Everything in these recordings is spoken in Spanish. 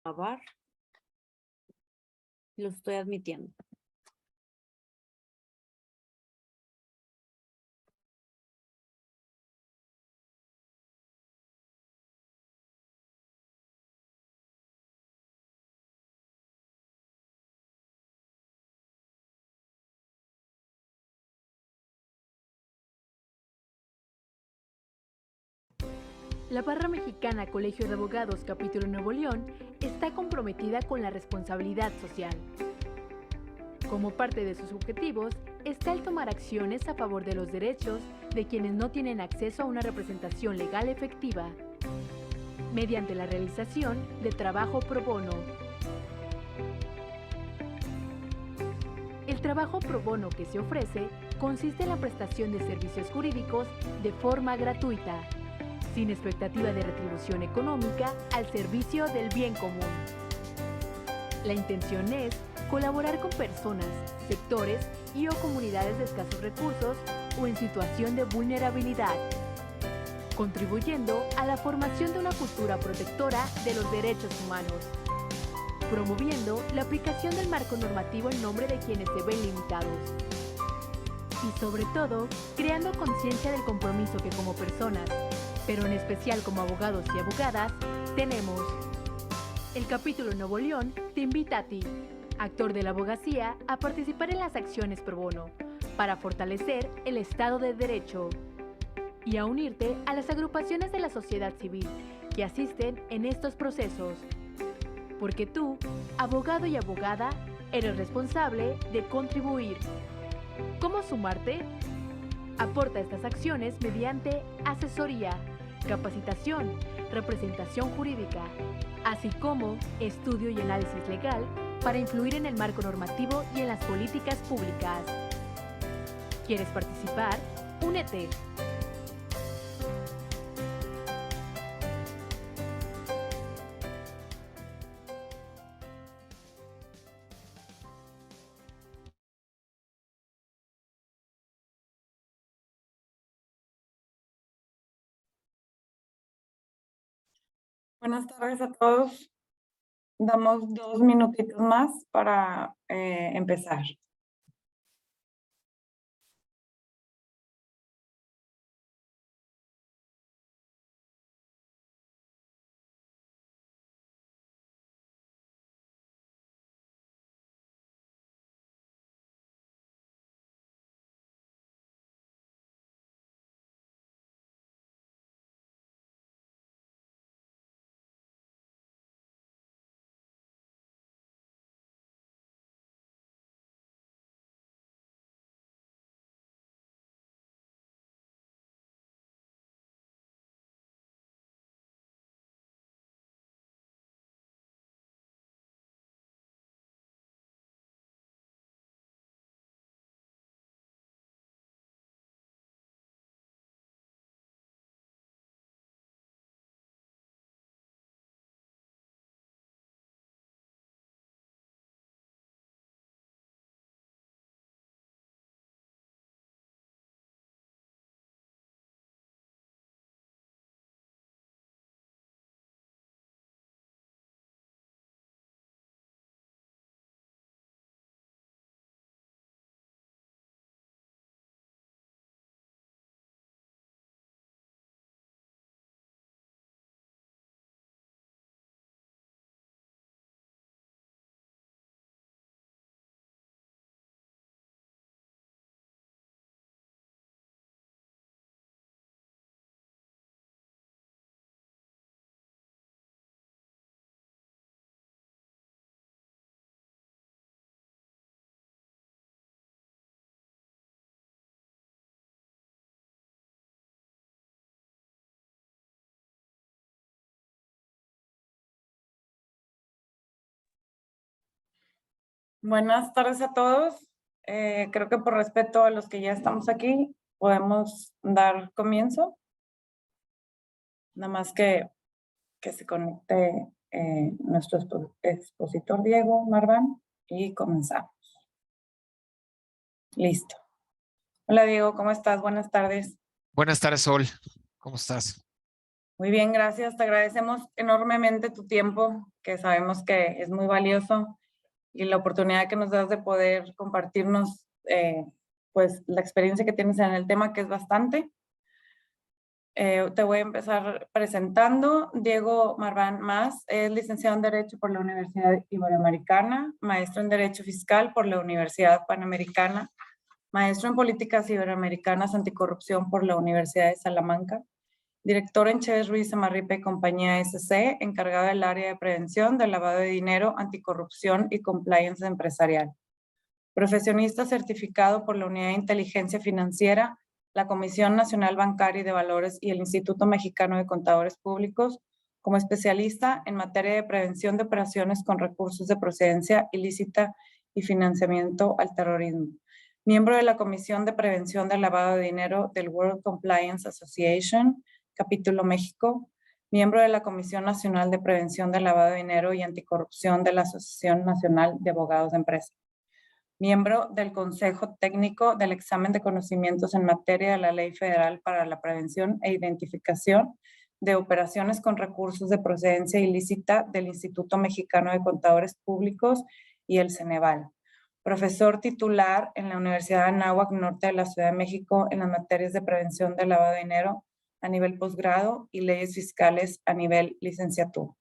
Grabar. Lo estoy admitiendo. La Barra Mexicana Colegio de Abogados Capítulo Nuevo León está comprometida con la responsabilidad social. Como parte de sus objetivos está el tomar acciones a favor de los derechos de quienes no tienen acceso a una representación legal efectiva, mediante la realización de trabajo pro bono. El trabajo pro bono que se ofrece consiste en la prestación de servicios jurídicos de forma gratuita, sin expectativa de retribución económica, al servicio del bien común. La intención es colaborar con personas, sectores y o comunidades de escasos recursos o en situación de vulnerabilidad, contribuyendo a la formación de una cultura protectora de los derechos humanos, promoviendo la aplicación del marco normativo en nombre de quienes se ven limitados y, sobre todo, creando conciencia del compromiso que como personas, pero en especial como abogados y abogadas, tenemos. El Capítulo Nuevo León te invita a ti, actor de la abogacía, a participar en las acciones pro bono para fortalecer el Estado de Derecho y a unirte a las agrupaciones de la sociedad civil que asisten en estos procesos. Porque tú, abogado y abogada, eres responsable de contribuir. ¿Cómo sumarte? Aporta estas acciones mediante asesoría, capacitación, representación jurídica, así como estudio y análisis legal para influir en el marco normativo y en las políticas públicas. ¿Quieres participar? ¡Únete! Buenas tardes a todos. Damos 2 minutitos más para empezar. Buenas tardes a todos. Creo que por respeto a los que ya estamos aquí, podemos dar comienzo. Nada más que se conecte nuestro expositor Diego Marván y comenzamos. Listo. Hola Diego, ¿cómo estás? Buenas tardes. Buenas tardes, Sol. ¿Cómo estás? Muy bien, gracias. Te agradecemos enormemente tu tiempo, que sabemos que es muy valioso, y la oportunidad que nos das de poder compartirnos pues la experiencia que tienes en el tema, que es bastante. Te voy a empezar presentando. Diego Marván Mas es licenciado en Derecho por la Universidad Iberoamericana, maestro en Derecho Fiscal por la Universidad Panamericana, maestro en Políticas Iberoamericanas Anticorrupción por la Universidad de Salamanca, director en Chévez Ruiz Amarripe y Compañía SC, encargado del área de prevención del lavado de dinero, anticorrupción y compliance empresarial. Profesionista certificado por la Unidad de Inteligencia Financiera, la Comisión Nacional Bancaria y de Valores y el Instituto Mexicano de Contadores Públicos, como especialista en materia de prevención de operaciones con recursos de procedencia ilícita y financiamiento al terrorismo. Miembro de la Comisión de Prevención del Lavado de Dinero del World Compliance Association, Capítulo México. Miembro de la Comisión Nacional de Prevención del Lavado de Dinero y Anticorrupción de la Asociación Nacional de Abogados de Empresa. Miembro del Consejo Técnico del Examen de Conocimientos en Materia de la Ley Federal para la Prevención e Identificación de Operaciones con Recursos de Procedencia Ilícita del Instituto Mexicano de Contadores Públicos y el Ceneval. Profesor titular en la Universidad de Anáhuac Norte de la Ciudad de México en las materias de prevención del lavado de dinero a nivel posgrado y leyes fiscales a nivel licenciatura.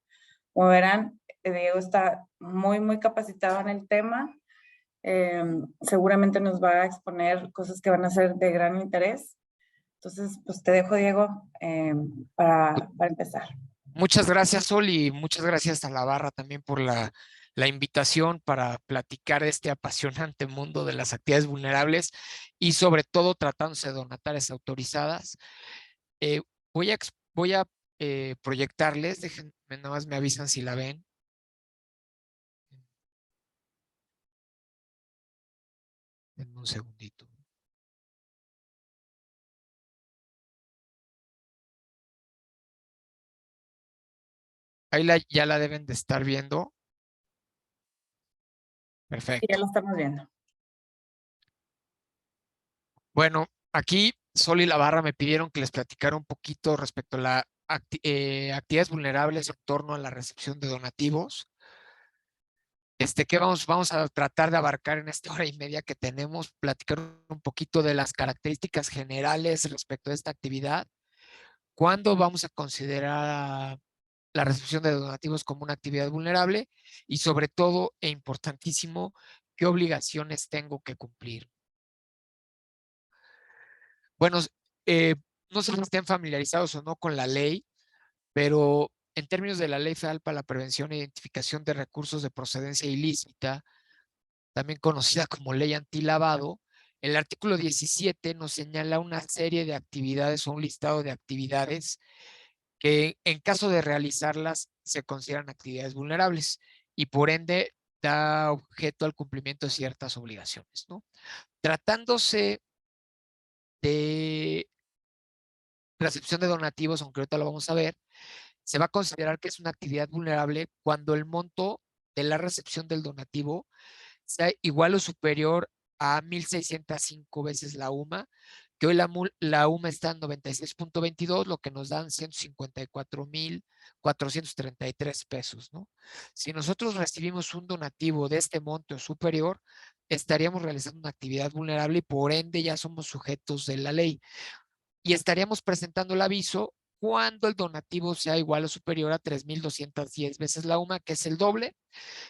Como verán, Diego está muy capacitado en el tema. Seguramente nos va a exponer cosas que van a ser de gran interés. Entonces, pues te dejo, Diego, para empezar. Muchas gracias, Sol, y muchas gracias a la barra también por la invitación para platicar de este apasionante mundo de las actividades vulnerables y sobre todo tratándose de donatarias autorizadas. Voy a proyectarles, déjenme, nada más me avisan si la ven. Denme un segundito. Ahí ya la deben de estar viendo. Perfecto. Ya lo estamos viendo. Bueno, aquí Sol y la barra me pidieron que les platicara un poquito respecto a las actividades vulnerables en torno a la recepción de donativos. ¿Qué vamos a tratar de abarcar en esta hora y media que tenemos? Platicar un poquito de las características generales respecto a esta actividad. ¿Cuándo vamos a considerar la recepción de donativos como una actividad vulnerable? Y sobre todo, e importantísimo, ¿qué obligaciones tengo que cumplir? Bueno, no sé si estén familiarizados o no con la ley, pero en términos de la Ley Federal para la Prevención e Identificación de Recursos de Procedencia Ilícita, también conocida como Ley Antilavado, el artículo 17 nos señala una serie de actividades o un listado de actividades que en caso de realizarlas se consideran actividades vulnerables y por ende da objeto al cumplimiento de ciertas obligaciones, ¿no? Tratándose de recepción de donativos, aunque ahorita lo vamos a ver, se va a considerar que es una actividad vulnerable cuando el monto de la recepción del donativo sea igual o superior a 1,605 veces la UMA, que hoy la UMA está en 96.22, lo que nos dan 154,433 pesos, ¿no? Si nosotros recibimos un donativo de este monto superior, estaríamos realizando una actividad vulnerable y por ende ya somos sujetos de la ley. Y estaríamos presentando el aviso cuando el donativo sea igual o superior a 3,210 veces la UMA, que es el doble,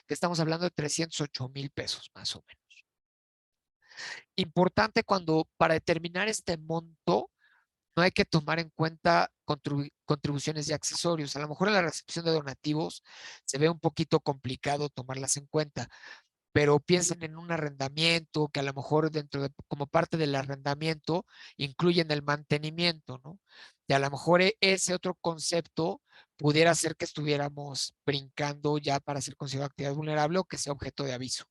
que estamos hablando de 308,000 pesos más o menos. Importante para determinar este monto, no hay que tomar en cuenta contribuciones y accesorios. A lo mejor en la recepción de donativos se ve un poquito complicado tomarlas en cuenta, pero piensen en un arrendamiento que a lo mejor como parte del arrendamiento incluyen el mantenimiento, ¿no? Y a lo mejor ese otro concepto pudiera ser que estuviéramos brincando ya para ser considerado actividad vulnerable o que sea objeto de aviso.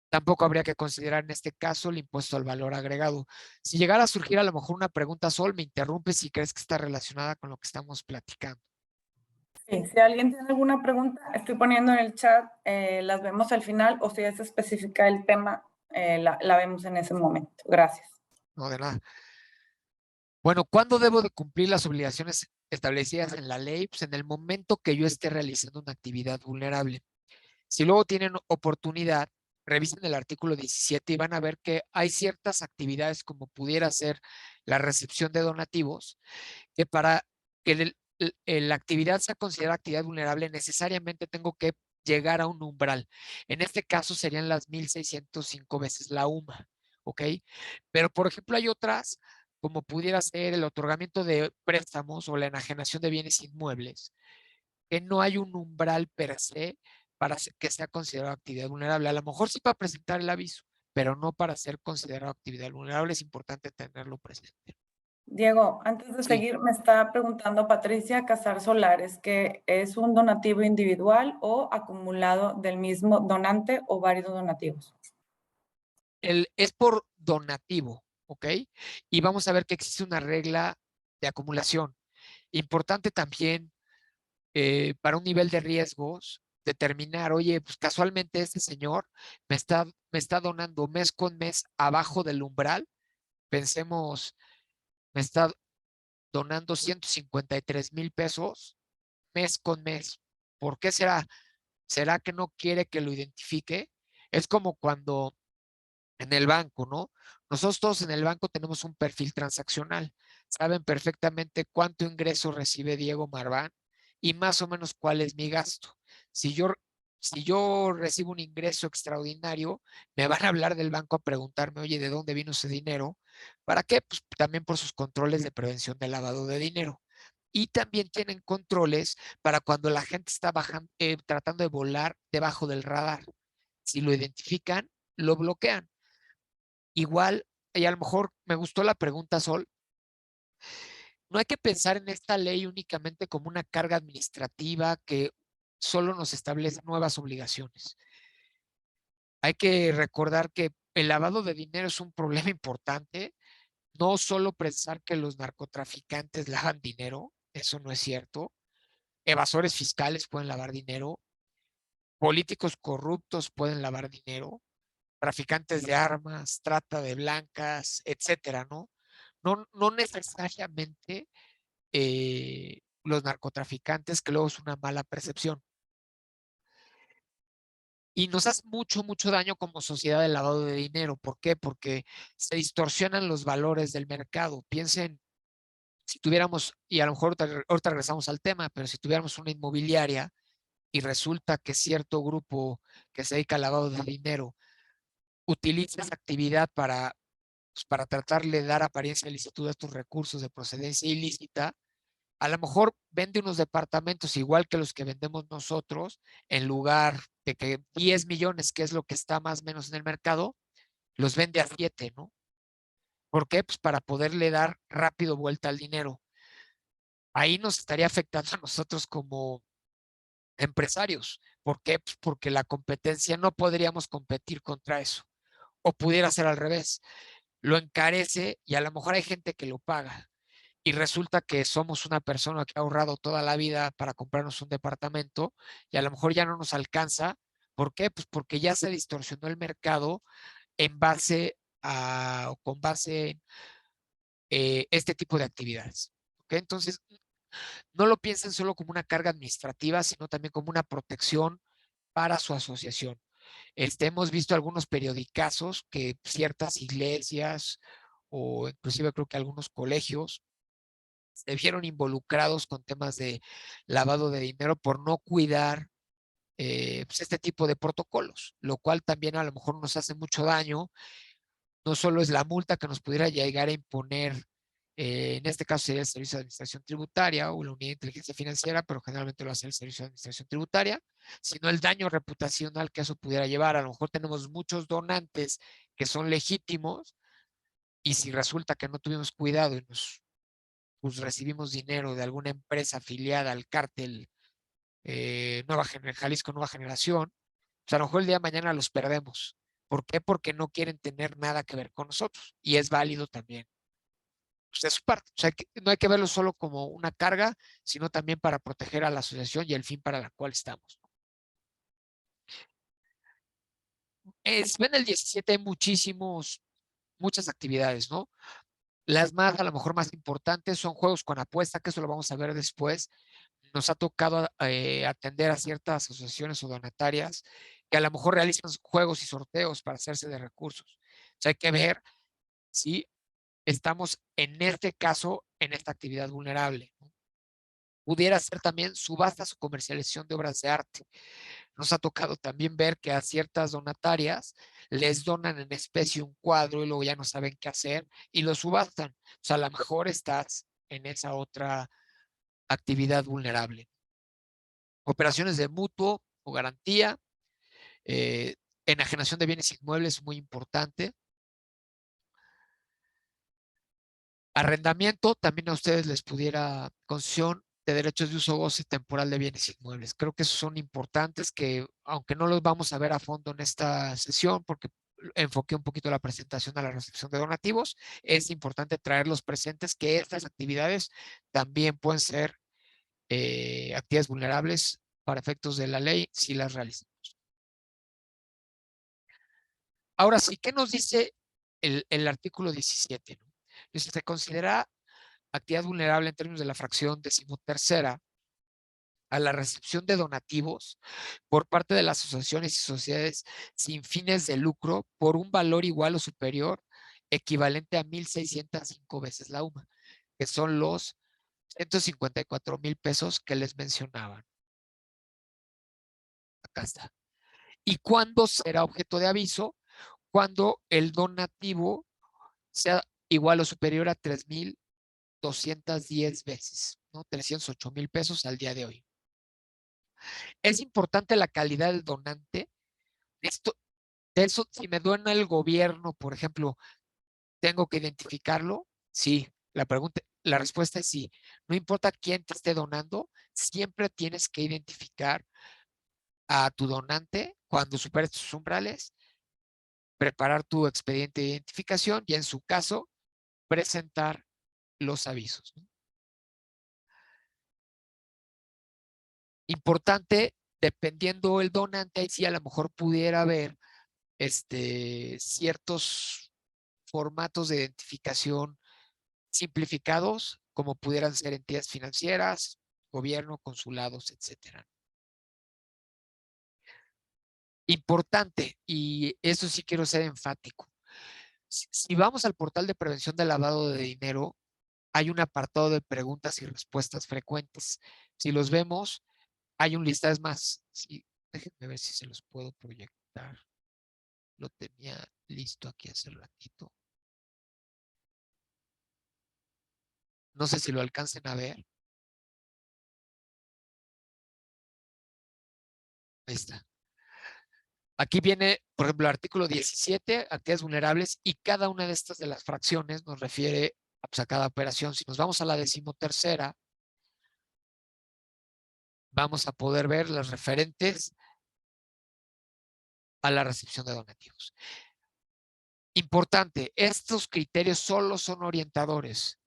Tampoco habría que considerar en este caso el impuesto al valor agregado. Si llegara a surgir a lo mejor una pregunta, Sol, me interrumpe si crees que está relacionada con lo que estamos platicando. Sí, si alguien tiene alguna pregunta, estoy poniendo en el chat, las vemos al final, o si es específica el tema, la vemos en ese momento. Gracias. No, de nada. Bueno, ¿cuándo debo de cumplir las obligaciones establecidas en la ley, pues en el momento que yo esté realizando una actividad vulnerable. Si luego tienen oportunidad, revisen el artículo 17 y van a ver que hay ciertas actividades como pudiera ser la recepción de donativos, que para que la actividad sea considerada actividad vulnerable, necesariamente tengo que llegar a un umbral. En este caso serían las 1,605 veces la UMA, ¿ok? Pero, por ejemplo, hay otras, como pudiera ser el otorgamiento de préstamos o la enajenación de bienes inmuebles, que no hay un umbral per se para que sea considerado actividad vulnerable. A lo mejor sí para presentar el aviso, pero no para ser considerado actividad vulnerable. Es importante tenerlo presente. Diego, antes de Sí, seguir, me está preguntando Patricia Casar Solares, que es un donativo individual o acumulado del mismo donante o varios donativos. es por donativo, ¿ok? Y vamos a ver que existe una regla de acumulación. Importante también para un nivel de riesgos, determinar, oye, pues casualmente este señor me está donando mes con mes abajo del umbral. Pensemos, me está donando 153,000 pesos mes con mes. ¿Por qué será? ¿Será que no quiere que lo identifique? Es como cuando en el banco, ¿no? Nosotros todos en el banco tenemos un perfil transaccional. Saben perfectamente cuánto ingreso recibe Diego Marván y más o menos cuál es mi gasto. Si yo, si yo recibo un ingreso extraordinario, me van a hablar del banco a preguntarme, oye, ¿de dónde vino ese dinero? ¿Para qué? Pues también por sus controles de prevención de lavado de dinero. Y también tienen controles para cuando la gente está tratando de volar debajo del radar. Si lo identifican, lo bloquean. Igual, y a lo mejor me gustó la pregunta, Sol, no hay que pensar en esta ley únicamente como una carga administrativa que solo nos establece nuevas obligaciones. Hay que recordar que el lavado de dinero es un problema importante, no solo pensar que los narcotraficantes lavan dinero, eso no es cierto. Evasores fiscales pueden lavar dinero, políticos corruptos pueden lavar dinero, traficantes de armas, trata de blancas, etcétera, ¿no? No necesariamente los narcotraficantes, que luego es una mala percepción. Y nos hace mucho, mucho daño como sociedad el lavado de dinero. ¿Por qué? Porque se distorsionan los valores del mercado. Piensen, si tuviéramos, y a lo mejor ahorita regresamos al tema, pero si tuviéramos una inmobiliaria y resulta que cierto grupo que se dedica al lavado de dinero utiliza esa actividad para tratarle de dar apariencia de licitud a estos recursos de procedencia ilícita, a lo mejor vende unos departamentos igual que los que vendemos nosotros, en lugar de que 10 millones, que es lo que está más o menos en el mercado, los vende a 7, ¿no? ¿Por qué? Pues para poderle dar rápido vuelta al dinero. Ahí nos estaría afectando a nosotros como empresarios. ¿Por qué? Pues porque la competencia no podríamos competir contra eso. O pudiera ser al revés. Lo encarece y a lo mejor hay gente que lo paga. Y resulta que somos una persona que ha ahorrado toda la vida para comprarnos un departamento y a lo mejor ya no nos alcanza. ¿Por qué? Pues porque ya se distorsionó el mercado en base o con base en este tipo de actividades. ¿Ok? Entonces, no lo piensen solo como una carga administrativa, sino también como una protección para su asociación. Hemos visto algunos periodicazos que ciertas iglesias o inclusive creo que algunos colegios se vieron involucrados con temas de lavado de dinero por no cuidar pues este tipo de protocolos, lo cual también a lo mejor nos hace mucho daño. No solo es la multa que nos pudiera llegar a imponer, en este caso sería el Servicio de Administración Tributaria o la Unidad de Inteligencia Financiera, pero generalmente lo hace el Servicio de Administración Tributaria, sino el daño reputacional que eso pudiera llevar. A lo mejor tenemos muchos donantes que son legítimos y si resulta que no tuvimos cuidado y pues recibimos dinero de alguna empresa afiliada al cártel Jalisco Nueva Generación, pues a lo mejor el día de mañana los perdemos. ¿Por qué? Porque no quieren tener nada que ver con nosotros. Y es válido también. Pues es su parte. O sea, no hay que verlo solo como una carga, sino también para proteger a la asociación y el fin para la cual estamos. Ven el 17 hay muchas actividades, ¿no? Las más, a lo mejor más importantes, son juegos con apuesta, que eso lo vamos a ver después. Nos ha tocado atender a ciertas asociaciones o donatarias que a lo mejor realizan juegos y sorteos para hacerse de recursos. O sea, hay que ver si estamos en este caso en esta actividad vulnerable, ¿no? Pudiera ser también subastas o comercialización de obras de arte. Nos ha tocado también ver que a ciertas donatarias les donan en especie un cuadro y luego ya no saben qué hacer y lo subastan. O sea, a lo mejor estás en esa otra actividad vulnerable. Operaciones de mutuo o garantía, enajenación de bienes inmuebles, muy importante. Arrendamiento, también a ustedes les pudiera concesión de derechos de uso o goce temporal de bienes inmuebles. Creo que esos son importantes que, aunque no los vamos a ver a fondo en esta sesión, porque enfoqué un poquito la presentación a la recepción de donativos, es importante traerlos presentes que estas actividades también pueden ser actividades vulnerables para efectos de la ley si las realizamos. Ahora sí, ¿qué nos dice el artículo 17? ¿No? Dice, se considera actividad vulnerable en términos de la fracción 13ª a la recepción de donativos por parte de las asociaciones y sociedades sin fines de lucro por un valor igual o superior equivalente a 1,605 veces la UMA, que son los 154,000 pesos que les mencionaban. Acá está. ¿Y cuándo será objeto de aviso? Cuando el donativo sea igual o superior a 3,210 veces, ¿no? 308,000 pesos al día de hoy. Es importante la calidad del donante. Esto, de eso, si me dona el gobierno, por ejemplo, ¿tengo que identificarlo? Sí. La respuesta es sí. No importa quién te esté donando, siempre tienes que identificar a tu donante cuando superes tus umbrales, preparar tu expediente de identificación y en su caso, presentar los avisos, ¿no? Importante, dependiendo el donante, ahí sí a lo mejor pudiera haber ciertos formatos de identificación simplificados, como pudieran ser entidades financieras, gobierno, consulados, etcétera. Importante, y eso sí quiero ser enfático. Si vamos al portal de prevención de lavado de dinero, hay un apartado de preguntas y respuestas frecuentes. Si los vemos, hay un listado, es más, sí, déjenme ver si se los puedo proyectar. Lo tenía listo aquí hace ratito. No sé si lo alcancen a ver. Ahí está. Aquí viene, por ejemplo, el artículo 17, actividades vulnerables, y cada una de estas de las fracciones nos refiere pues, a cada operación. Si nos vamos a la 13ª, vamos a poder ver las referentes a la recepción de donativos. Importante, estos criterios solo son orientadores.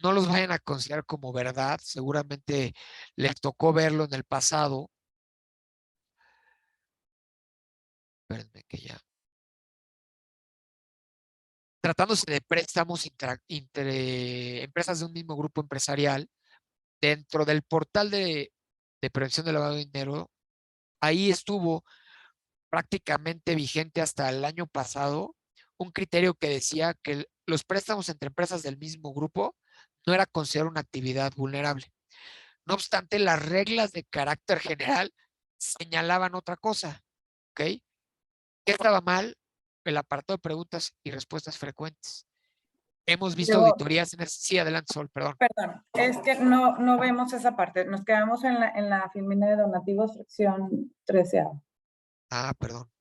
No los vayan a considerar como verdad. Seguramente les tocó verlo en el pasado. Espérenme que ya. Tratándose de préstamos entre empresas de un mismo grupo empresarial, dentro del portal de prevención del lavado de dinero, ahí estuvo prácticamente vigente hasta el año pasado un criterio que decía que los préstamos entre empresas del mismo grupo no era considerado una actividad vulnerable. No obstante, las reglas de carácter general señalaban otra cosa, ¿ok? ¿Qué estaba mal? El apartado de preguntas y respuestas frecuentes. Hemos visto Yo, auditorías en ese... Sí, adelante, Sol, perdón. perdón, es que no vemos esa parte. Nos quedamos en la filmina de donativos, fracción 13. Ah, perdón.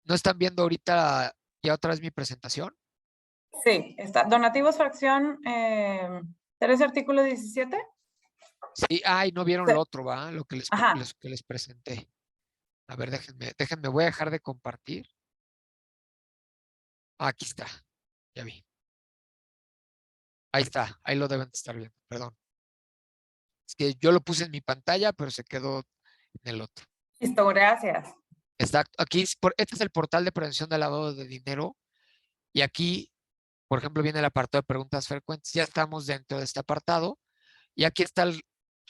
¿No están viendo ahorita ya otra vez mi presentación? Sí, está. Donativos, fracción 13, artículo 17. Sí, ay, no vieron Sí. lo otro, ¿va? Lo que Ajá. que les presenté. A ver, déjenme, voy a dejar de compartir. Aquí está, ya vi. Ahí está, ahí lo deben de estar viendo, perdón. Es que yo lo puse en mi pantalla, pero se quedó en el otro. Listo, gracias. Exacto, aquí, este es el portal de prevención del lavado de dinero y aquí Por ejemplo, viene el apartado de preguntas frecuentes. Ya estamos dentro de este apartado y aquí están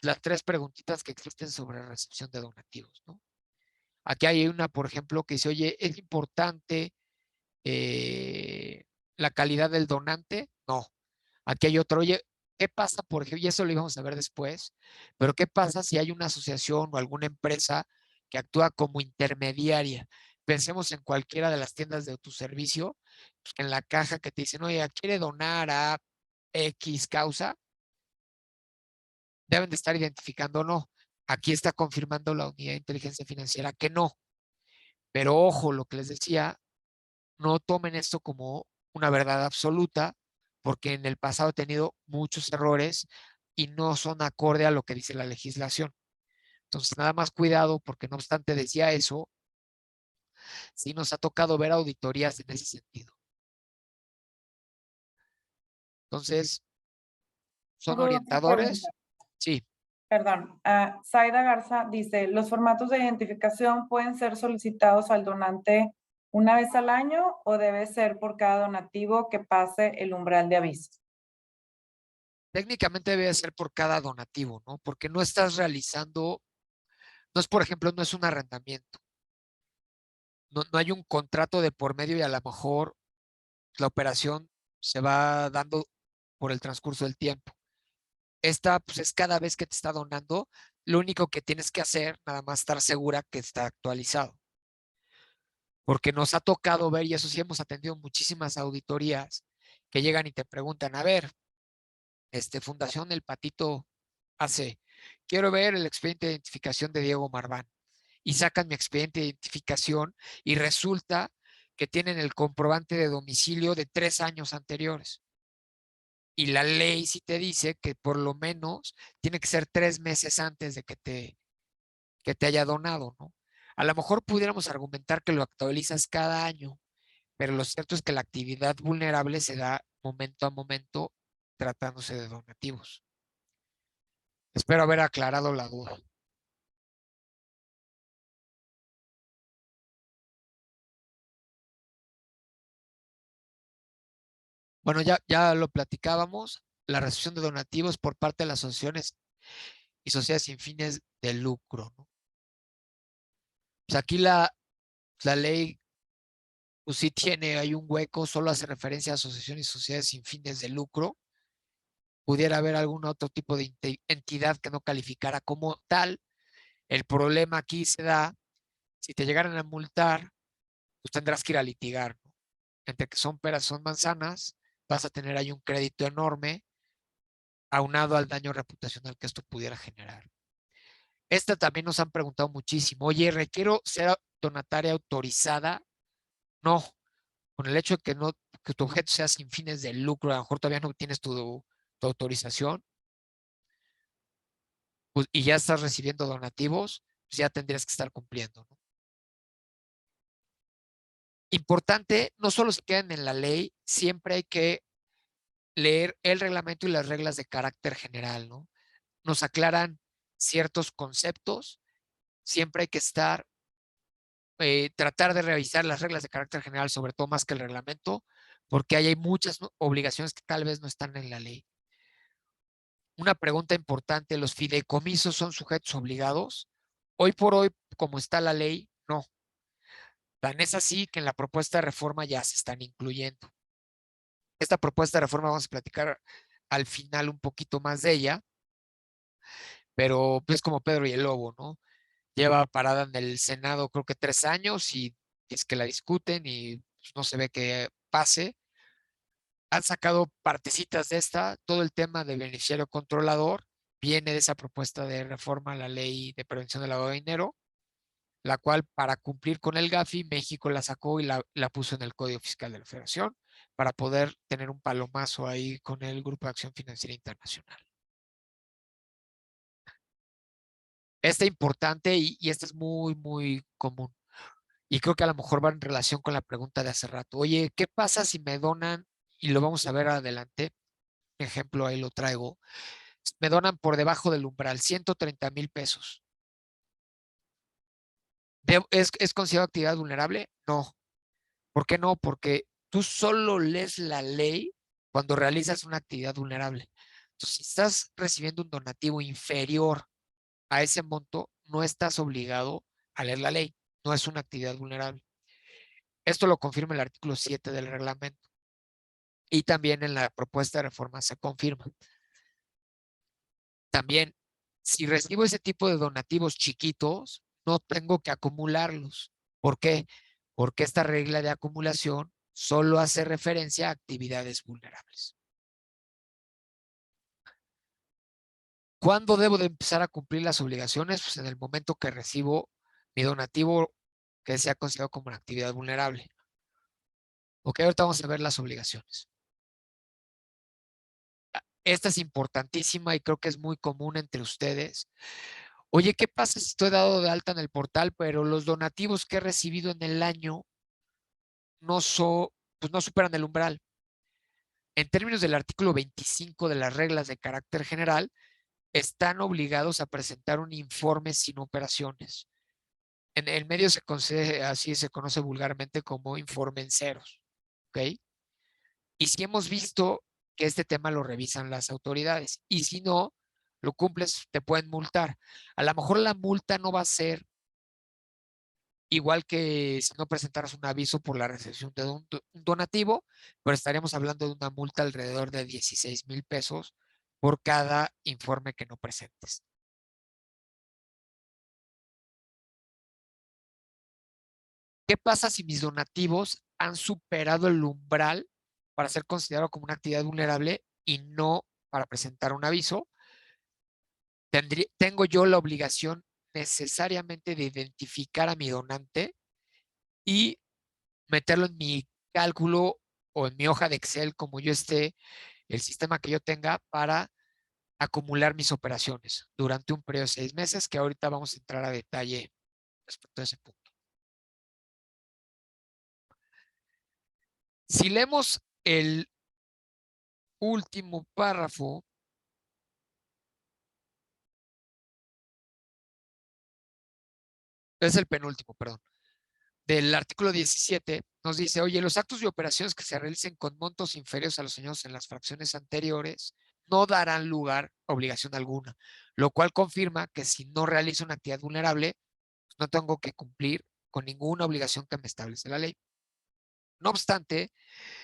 las 3 preguntitas que existen sobre recepción de donativos, ¿no? Aquí hay una, por ejemplo, que dice, oye, ¿es importante la calidad del donante? No. Aquí hay otro, oye, ¿qué pasa, por ejemplo? Y eso lo íbamos a ver después, pero ¿qué pasa si hay una asociación o alguna empresa que actúa como intermediaria? Pensemos en cualquiera de las tiendas de autoservicio, pues, en la caja que te dicen, oye, ¿quiere donar a X causa? Deben de estar identificando o no. Aquí está confirmando la unidad de inteligencia financiera que no. Pero ojo, lo que les decía, no tomen esto como una verdad absoluta, porque en el pasado he tenido muchos errores y no son acorde a lo que dice la legislación. Entonces, nada más cuidado, porque no obstante decía eso, sí nos ha tocado ver auditorías en ese sentido. Entonces, son Tengo otra pregunta. orientadores. Sí, Perdón, Zaida Garza dice, ¿los formatos de identificación pueden ser solicitados al donante una vez al año o debe ser por cada donativo que pase el umbral de aviso? técnicamente debe ser por cada donativo, ¿no? Porque no estás realizando, no es, por ejemplo, no es un arrendamiento. No hay un contrato de por medio y a lo mejor la operación se va dando por el transcurso del tiempo. Esta, pues, es cada vez que te está donando, lo único que tienes que hacer, nada más estar segura que está actualizado. Porque nos ha tocado ver, y eso sí hemos atendido muchísimas auditorías, que llegan y te preguntan, a ver, Fundación El Patito AC, quiero ver el expediente de identificación de Diego Marván. Y sacan mi expediente de identificación y resulta que tienen el comprobante de domicilio de 3 años anteriores. Y la ley sí te dice que por lo menos tiene que ser 3 meses antes de que te haya donado, ¿no? A lo mejor pudiéramos argumentar que lo actualizas cada año, pero lo cierto es que la actividad vulnerable se da momento a momento tratándose de donativos. Espero haber aclarado la duda. Bueno, ya lo platicábamos, la recepción de donativos por parte de las asociaciones y sociedades sin fines de lucro, ¿no? Pues aquí la ley, pues sí tiene, hay un hueco, solo hace referencia a asociaciones y sociedades sin fines de lucro. Pudiera haber algún otro tipo de entidad que no calificara como tal. El problema aquí se da, si te llegaran a multar, pues tendrás que ir a litigar, ¿no? Entre que son peras, son manzanas, vas a tener ahí un crédito enorme aunado al daño reputacional que esto pudiera generar. Esta también nos han preguntado muchísimo, oye, ¿requiero ser donataria autorizada? No, con el hecho de que no, que tu objeto sea sin fines de lucro, a lo mejor todavía no tienes tu autorización, pues, y ya estás recibiendo donativos, pues ya tendrías que estar cumpliendo, ¿no? Importante, no solo se quedan en la ley, siempre hay que leer el reglamento y las reglas de carácter general, ¿no? Nos aclaran ciertos conceptos, siempre hay que estar, tratar de revisar las reglas de carácter general, sobre todo más que el reglamento, porque hay muchas obligaciones que tal vez no están en la ley. Una pregunta importante, ¿los fideicomisos son sujetos obligados? Hoy por hoy, como está la ley, no. Tan es así que en la propuesta de reforma ya se están incluyendo. Esta propuesta de reforma vamos a platicar al final un poquito más de ella, pero pues como Pedro y el Lobo, ¿no? Lleva parada en el Senado creo que 3 años y es que la discuten y pues, no se ve que pase. Han sacado partecitas de esta, todo el tema de beneficiario controlador viene de esa propuesta de reforma a la ley de prevención del lavado de dinero, la cual para cumplir con el GAFI, México la sacó y la puso en el Código Fiscal de la Federación para poder tener un palomazo ahí con el Grupo de Acción Financiera Internacional. Esta importante y esta es muy, muy común. Y creo que a lo mejor va en relación con la pregunta de hace rato. Oye, ¿qué pasa si me donan? Y lo vamos a ver adelante. Ejemplo, ahí lo traigo. Me donan por debajo del umbral, 130,000 pesos. ¿Es considerado actividad vulnerable? No. ¿Por qué no? Porque Tú solo lees la ley cuando realizas una actividad vulnerable. Entonces, si estás recibiendo un donativo inferior a ese monto, no estás obligado a leer la ley. No es una actividad vulnerable. Esto lo confirma el artículo 7 del reglamento. Y también en la propuesta de reforma se confirma. También, si recibo ese tipo de donativos chiquitos, no tengo que acumularlos. ¿Por qué? Porque esta regla de acumulación solo hace referencia a actividades vulnerables. ¿Cuándo debo de empezar a cumplir las obligaciones? Pues en el momento que recibo mi donativo que sea considerado como una actividad vulnerable. Ok, ahorita vamos a ver las obligaciones. Esta es importantísima y creo que es muy común entre ustedes. Oye, ¿qué pasa si estoy dado de alta en el portal, pero los donativos que he recibido en el año pues no superan el umbral? En términos del artículo 25 de las reglas de carácter general, están obligados a presentar un informe sin operaciones. En el medio se conoce, así se conoce vulgarmente como informe en ceros. ¿Ok? Y si hemos visto que este tema lo revisan las autoridades y si no lo cumples, te pueden multar. A lo mejor la multa no va a ser igual que si no presentaras un aviso por la recepción de un donativo, pero estaríamos hablando de una multa alrededor de 16,000 pesos por cada informe que no presentes. ¿Qué pasa si mis donativos han superado el umbral para ser considerado como una actividad vulnerable y no para presentar un aviso? Tengo yo la obligación necesariamente de identificar a mi donante y meterlo en mi cálculo o en mi hoja de Excel, como yo esté, el sistema que yo tenga para acumular mis operaciones durante un periodo de 6 meses, que ahorita vamos a entrar a detalle respecto a ese punto. Si leemos el último párrafo, es el penúltimo, perdón, del artículo 17, nos dice, oye, los actos y operaciones que se realicen con montos inferiores a los señalados en las fracciones anteriores no darán lugar a obligación alguna, lo cual confirma que si no realizo una actividad vulnerable, no tengo que cumplir con ninguna obligación que me establece la ley. No obstante,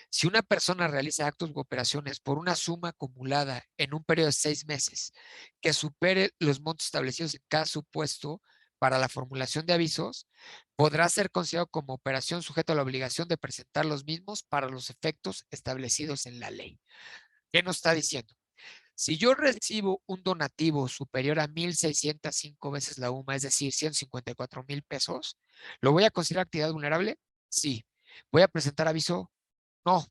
si una persona realiza actos u operaciones por una suma acumulada en un periodo de 6 meses que supere los montos establecidos en cada supuesto para la formulación de avisos, podrá ser considerado como operación sujeta a la obligación de presentar los mismos para los efectos establecidos en la ley. ¿Qué nos está diciendo? Si yo recibo un donativo superior a 1,605 veces la UMA, es decir, 154,000 pesos, ¿lo voy a considerar actividad vulnerable? Sí. ¿Voy a presentar aviso? No.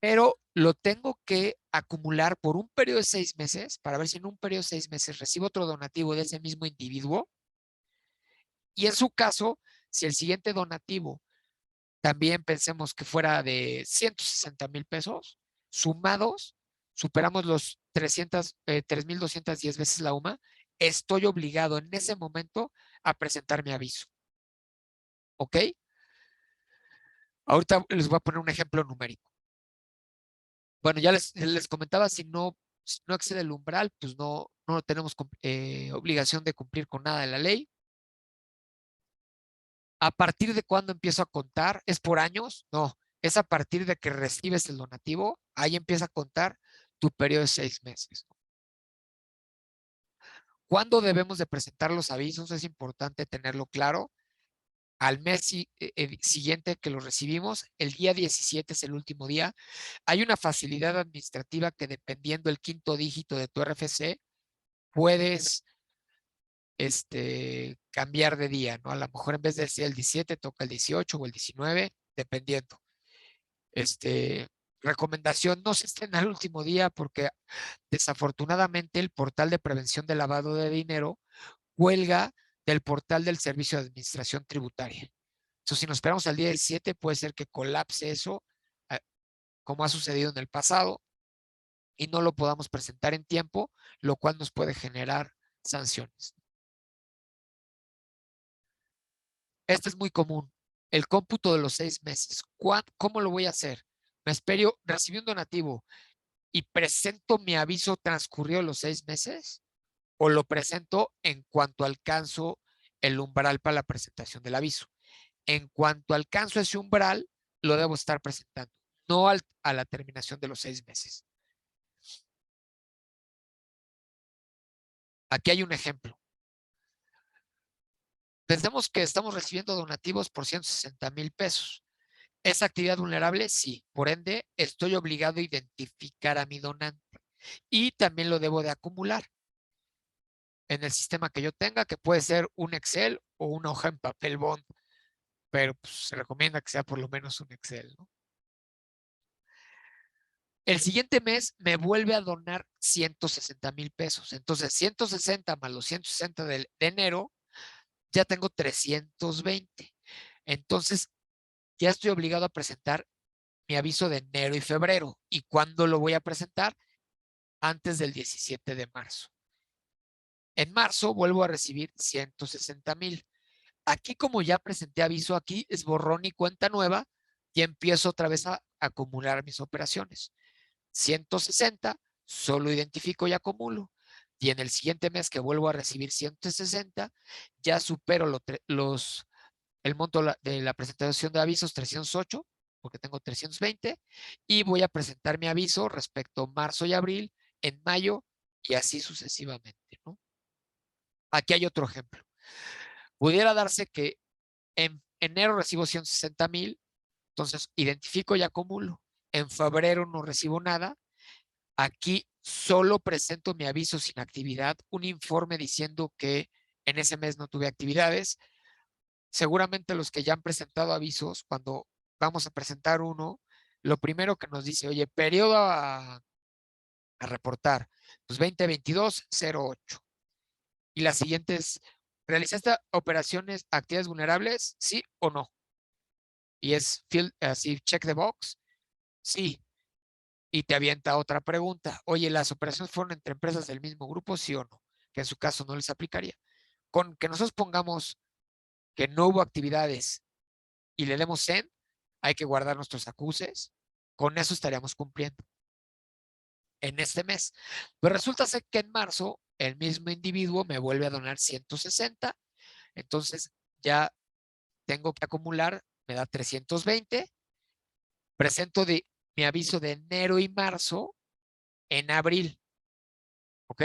Pero lo tengo que acumular por un periodo de 6 meses para ver si en un periodo de 6 meses recibo otro donativo de ese mismo individuo. Y en su caso, si el siguiente donativo también pensemos que fuera de 160,000 pesos, sumados, superamos los 3,210 veces la UMA, estoy obligado en ese momento a presentar mi aviso. ¿Ok? Ahorita les voy a poner un ejemplo numérico. Bueno, ya les comentaba, si no excede el umbral, pues no tenemos obligación de cumplir con nada de la ley. ¿A partir de cuándo empiezo a contar? ¿Es por años? No, es a partir de que recibes el donativo, ahí empieza a contar tu periodo de 6 meses. ¿Cuándo debemos de presentar los avisos? Es importante tenerlo claro. Al mes siguiente que los recibimos, el día 17 es el último día. Hay una facilidad administrativa que dependiendo del quinto dígito de tu RFC, puedes cambiar de día, ¿no? A lo mejor en vez de ser el 17, toca el 18 o el 19, dependiendo. Recomendación, no se estén al último día porque desafortunadamente el portal de prevención de lavado de dinero cuelga del portal del Servicio de Administración Tributaria. Entonces, si nos esperamos al día 17, puede ser que colapse eso, como ha sucedido en el pasado, y no lo podamos presentar en tiempo, lo cual nos puede generar sanciones. Este es muy común. el cómputo de los 6 meses. ¿Cómo lo voy a hacer? Me espero, recibí un donativo y presento mi aviso transcurrido los 6 meses, o lo presento en cuanto alcanzo el umbral para la presentación del aviso. En cuanto alcanzo ese umbral, lo debo estar presentando, no a la terminación de los 6 meses. Aquí hay un ejemplo. Pensemos que estamos recibiendo donativos por 160,000 pesos. ¿Es actividad vulnerable? Sí. Por ende, estoy obligado a identificar a mi donante y también lo debo de acumular en el sistema que yo tenga, que puede ser un Excel o una hoja en papel bond, pero pues, se recomienda que sea por lo menos un Excel, ¿no? El siguiente mes me vuelve a donar 160,000 pesos. Entonces, 160 más los 160 de enero, ya tengo 320. Entonces, ya estoy obligado a presentar mi aviso de enero y febrero. ¿Y cuándo lo voy a presentar? Antes del 17 de marzo. En marzo vuelvo a recibir 160,000. Aquí, como ya presenté aviso, aquí es borrón y cuenta nueva y empiezo otra vez a acumular mis operaciones. 160, solo identifico y acumulo. Y en el siguiente mes que vuelvo a recibir 160, ya supero el monto de la presentación de avisos 308, porque tengo 320, y voy a presentar mi aviso respecto a marzo y abril, en mayo, y así sucesivamente, ¿no? Aquí hay otro ejemplo. Pudiera darse que en enero recibo 160,000, entonces identifico y acumulo. En febrero no recibo nada. Aquí solo presento mi aviso sin actividad, un informe diciendo que en ese mes no tuve actividades. Seguramente los que ya han presentado avisos, cuando vamos a presentar uno, lo primero que nos dice, oye, periodo a reportar, pues 2022-08. Y la siguiente es, ¿realizaste operaciones, actividades vulnerables? ¿Sí o no? Y es así, check the box. Sí. Y te avienta otra pregunta. Oye, ¿las operaciones fueron entre empresas del mismo grupo? ¿Sí o no? Que en su caso no les aplicaría. Con que nosotros pongamos que no hubo actividades y le demos send, hay que guardar nuestros acuses. Con eso estaríamos cumpliendo en este mes. Pero resulta ser que en marzo el mismo individuo me vuelve a donar 160. Entonces ya tengo que acumular, me da 320. Presento mi aviso de enero y marzo en abril. ¿Ok?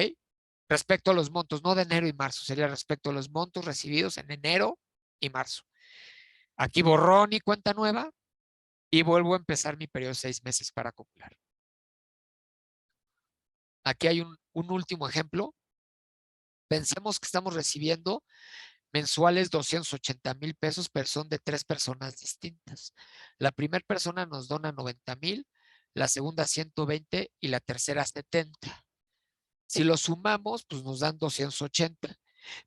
Respecto a los montos, no de enero y marzo, sería respecto a los montos recibidos en enero y marzo. Aquí borrón y cuenta nueva y vuelvo a empezar mi periodo de 6 meses para acumular. Aquí hay un último ejemplo. Pensemos que estamos recibiendo mensuales 280,000 pesos, pero son de 3 personas distintas. La primera persona nos dona 90,000, la segunda 120 y la tercera 70. Si lo sumamos, pues nos dan 280.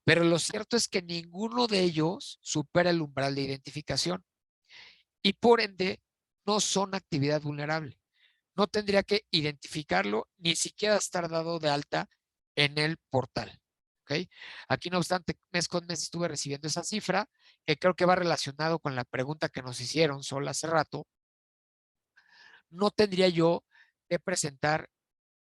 Pero lo cierto es que ninguno de ellos supera el umbral de identificación y por ende no son actividad vulnerable. No tendría que identificarlo ni siquiera estar dado de alta en el portal. ¿Ok? Aquí, no obstante, mes con mes estuve recibiendo esa cifra, que creo que va relacionado con la pregunta que nos hicieron solo hace rato. No tendría yo que presentar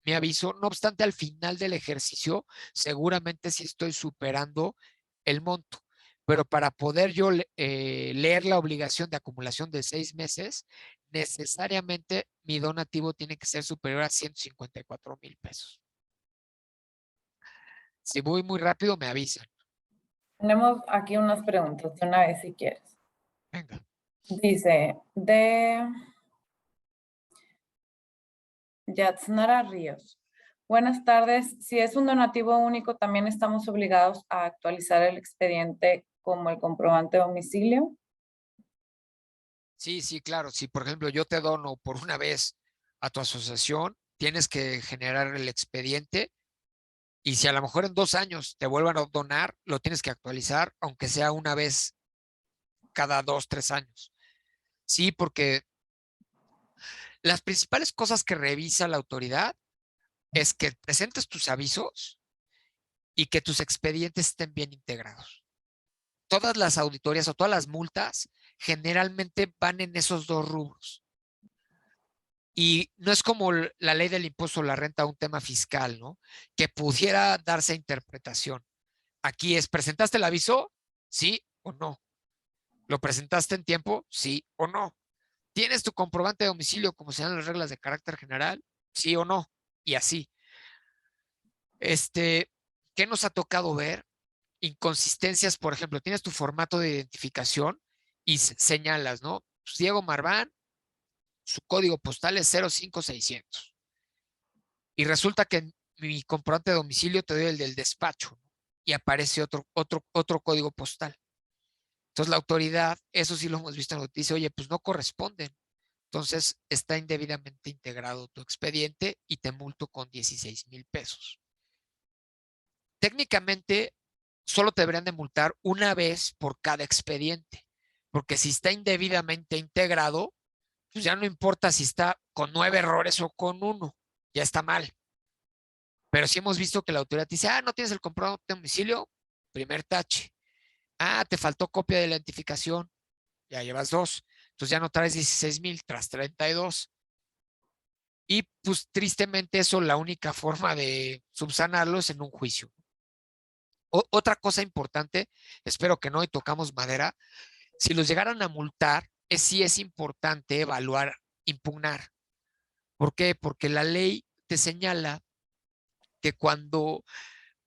mi aviso, no obstante, al final del ejercicio, seguramente sí estoy superando el monto. Pero para poder yo leer la obligación de acumulación de 6 meses, necesariamente mi donativo tiene que ser superior a 154,000 pesos. Si voy muy rápido, me avisan. Tenemos aquí unas preguntas de una vez si quieres. Venga. Dice, de Yatsnara Ríos. Buenas tardes. Si es un donativo único, ¿también estamos obligados a actualizar el expediente como el comprobante de domicilio? Sí, sí, claro. Si, por ejemplo, yo te dono por una vez a tu asociación, tienes que generar el expediente. Y si a lo mejor en 2 años te vuelvan a donar, lo tienes que actualizar, aunque sea una vez cada 2, 3 años. Sí, porque las principales cosas que revisa la autoridad es que presentes tus avisos y que tus expedientes estén bien integrados. Todas las auditorías o todas las multas generalmente van en esos dos rubros. Y no es como la ley del impuesto a la renta un tema fiscal, ¿no? Que pudiera darse interpretación. Aquí es, ¿presentaste el aviso? ¿Sí o no? ¿Lo presentaste en tiempo? ¿Sí o no? ¿Tienes tu comprobante de domicilio como señalan las reglas de carácter general? ¿Sí o no? Y así. ¿Qué nos ha tocado ver? Inconsistencias, por ejemplo, tienes tu formato de identificación y señalas, ¿no? Pues Diego Marván, su código postal es 05600. Y resulta que en mi comprobante de domicilio te doy el del despacho, ¿no? Y aparece otro código postal. Entonces la autoridad, eso sí lo hemos visto en la noticia, oye, pues no corresponden. Entonces está indebidamente integrado tu expediente y te multo con 16,000 pesos. Técnicamente, solo te deberían de multar una vez por cada expediente, porque si está indebidamente integrado, pues ya no importa si está con 9 errores o con uno, ya está mal. Pero sí hemos visto que la autoridad dice, no tienes el comprobante de domicilio, primer tache. Te faltó copia de la identificación, ya llevas 2. Entonces ya no traes 16,000, tras 32. Y pues tristemente eso, la única forma de subsanarlo es en un juicio. Otra cosa importante, espero que no, y tocamos madera, si los llegaran a multar, sí es importante evaluar, impugnar. ¿Por qué? Porque la ley te señala que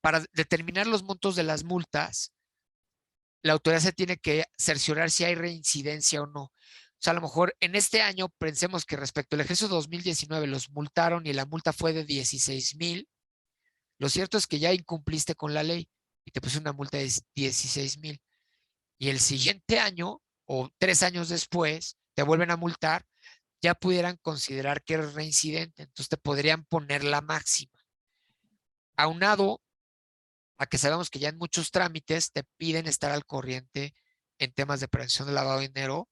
para determinar los montos de las multas, la autoridad se tiene que cerciorar si hay reincidencia o no. O sea, a lo mejor en este año pensemos que respecto al ejercicio 2019 los multaron y la multa fue de 16,000. Lo cierto es que ya incumpliste con la ley y te puse una multa de 16,000. Y el siguiente año o 3 años después te vuelven a multar, ya pudieran considerar que eres reincidente. Entonces te podrían poner la máxima. Aunado a que sabemos que ya en muchos trámites te piden estar al corriente en temas de prevención del lavado de dinero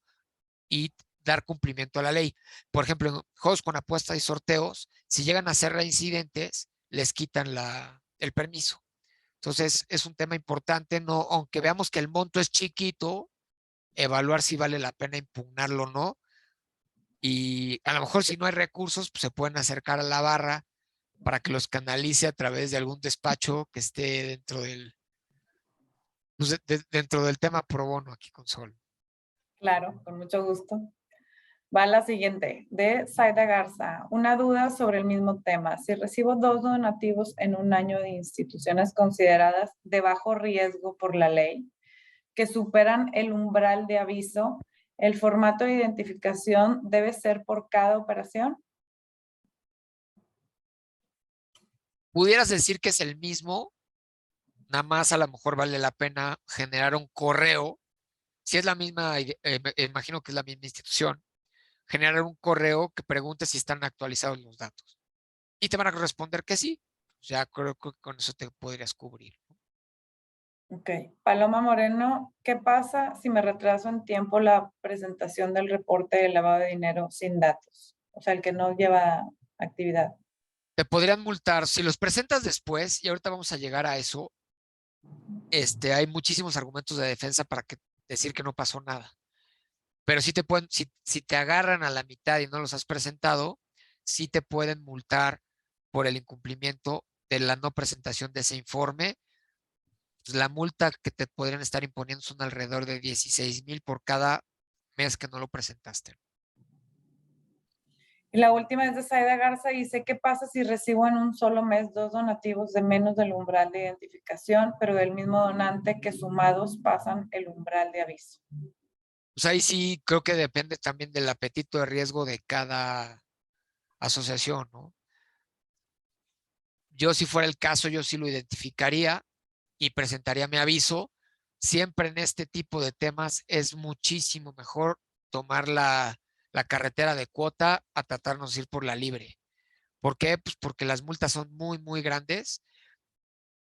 y dar cumplimiento a la ley. Por ejemplo, en juegos con apuestas y sorteos, si llegan a ser reincidentes, les quitan el permiso. Entonces, es un tema importante, no, aunque veamos que el monto es chiquito, evaluar si vale la pena impugnarlo o no. Y a lo mejor si no hay recursos, pues se pueden acercar a la barra para que los canalice a través de algún despacho que esté dentro del tema pro bono aquí con Sol. Claro, con mucho gusto. Va la siguiente, de Zaida Garza. Una duda sobre el mismo tema. Si recibo 2 donativos en un año de instituciones consideradas de bajo riesgo por la ley, que superan el umbral de aviso, ¿el formato de identificación debe ser por cada operación? Pudieras decir que es el mismo, nada más a lo mejor vale la pena generar un correo. Si es la misma, imagino que es la misma institución, generar un correo que pregunte si están actualizados los datos. Y te van a responder que sí. Ya creo que con eso te podrías cubrir. Ok. Paloma Moreno, ¿qué pasa si me retraso en tiempo la presentación del reporte de lavado de dinero sin datos? O sea, el que no lleva actividad. Te podrían multar si los presentas después, y ahorita vamos a llegar a eso. Hay muchísimos argumentos de defensa para decir que no pasó nada. Pero sí te pueden, si te agarran a la mitad y no los has presentado, sí te pueden multar por el incumplimiento de la no presentación de ese informe. Pues la multa que te podrían estar imponiendo son alrededor de 16,000 por cada mes que no lo presentaste. Y la última es de Zaida Garza, dice, ¿qué pasa si recibo en un solo mes 2 donativos de menos del umbral de identificación, pero del mismo donante que sumados pasan el umbral de aviso? Pues ahí sí creo que depende también del apetito de riesgo de cada asociación, ¿no? Yo, si fuera el caso, yo sí lo identificaría y presentaría mi aviso. Siempre en este tipo de temas es muchísimo mejor tomar la carretera de cuota a tratarnos de ir por la libre. ¿Por qué? Pues porque las multas son muy, muy grandes.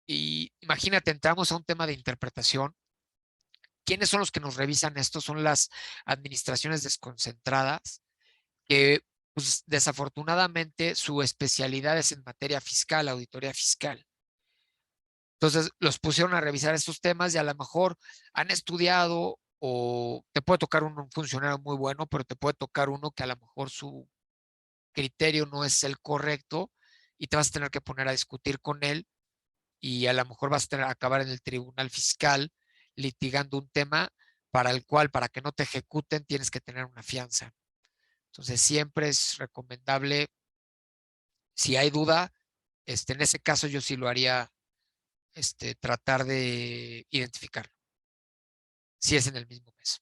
Y imagínate, entramos a un tema de interpretación. ¿Quiénes son los que nos revisan esto? Son las administraciones desconcentradas que, pues, desafortunadamente su especialidad es en materia fiscal, auditoría fiscal. Entonces los pusieron a revisar estos temas y a lo mejor han estudiado o te puede tocar un funcionario muy bueno, pero te puede tocar uno que a lo mejor su criterio no es el correcto y te vas a tener que poner a discutir con él y a lo mejor vas a tener que acabar en el tribunal fiscal litigando un tema para el cual, para que no te ejecuten, tienes que tener una fianza. Entonces, siempre es recomendable, si hay duda, en ese caso yo sí lo haría, tratar de identificarlo, si es en el mismo mes.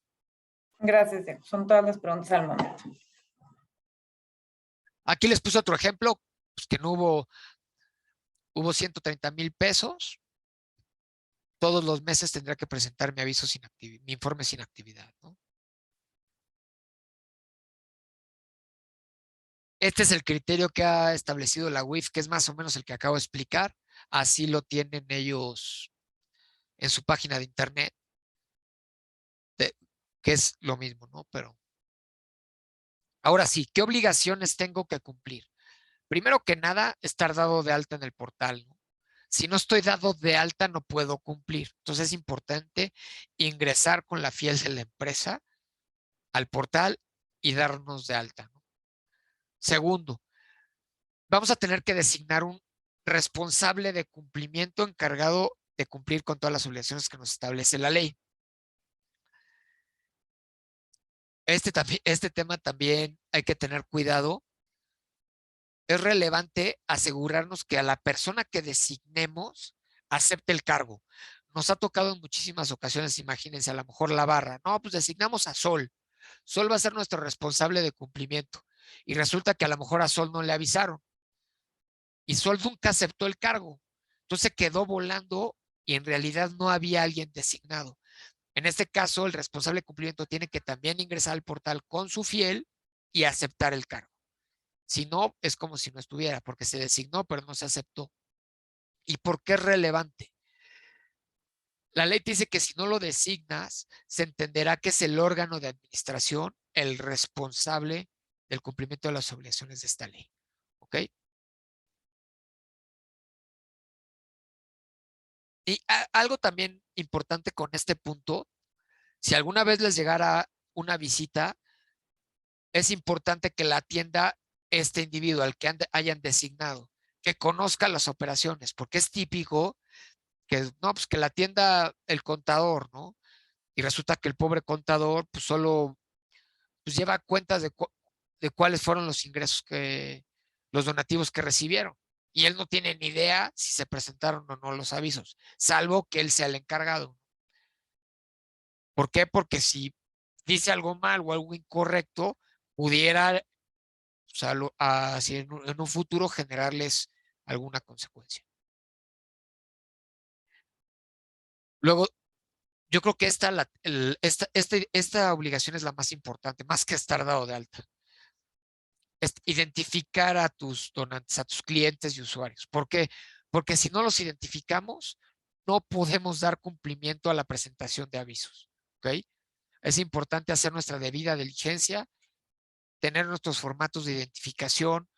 Gracias, Diego. Son todas las preguntas al momento. Aquí les puse otro ejemplo, pues que no hubo 130,000 pesos. Todos los meses tendría que presentar mi aviso sin actividad, mi informe sin actividad, ¿no? Este es el criterio que ha establecido la UIF, que es más o menos el que acabo de explicar. Así lo tienen ellos en su página de internet, que es lo mismo, ¿no? Pero ahora sí, ¿qué obligaciones tengo que cumplir? Primero que nada, estar dado de alta en el portal, ¿no? Si no estoy dado de alta, no puedo cumplir. Entonces es importante ingresar con la fiel de la empresa al portal y darnos de alta, ¿no? Segundo, vamos a tener que designar un responsable de cumplimiento encargado de cumplir con todas las obligaciones que nos establece la ley. Este tema también hay que tener cuidado. Es relevante asegurarnos que a la persona que designemos acepte el cargo. Nos ha tocado en muchísimas ocasiones, imagínense, a lo mejor la barra. No, pues designamos a Sol. Sol va a ser nuestro responsable de cumplimiento. Y resulta que a lo mejor a Sol no le avisaron. Y Sol nunca aceptó el cargo. Entonces quedó volando y en realidad no había alguien designado. En este caso, el responsable de cumplimiento tiene que también ingresar al portal con su fiel y aceptar el cargo. Si no, es como si no estuviera, porque se designó, pero no se aceptó. ¿Y por qué es relevante? La ley dice que si no lo designas, se entenderá que es el órgano de administración el responsable del cumplimiento de las obligaciones de esta ley. ¿Ok? Y algo también importante con este punto, si alguna vez les llegara una visita, es importante que la atienda este individuo al que hayan designado, que conozca las operaciones, porque es típico que, no, pues que la atienda el contador, ¿no? Y resulta que el pobre contador, pues solo pues lleva cuentas de cuáles fueron los ingresos los donativos que recibieron. Y él no tiene ni idea si se presentaron o no los avisos, salvo que él sea el encargado. ¿Por qué? Porque si dice algo mal o algo incorrecto, pudiera, o sea, así en un futuro generarles alguna consecuencia. Luego, yo creo que esta obligación es la más importante, más que estar dado de alta. Es identificar a tus donantes, a tus clientes y usuarios. ¿Por qué? Porque si no los identificamos, no podemos dar cumplimiento a la presentación de avisos. ¿Ok? Es importante hacer nuestra debida diligencia, tener nuestros formatos de identificación,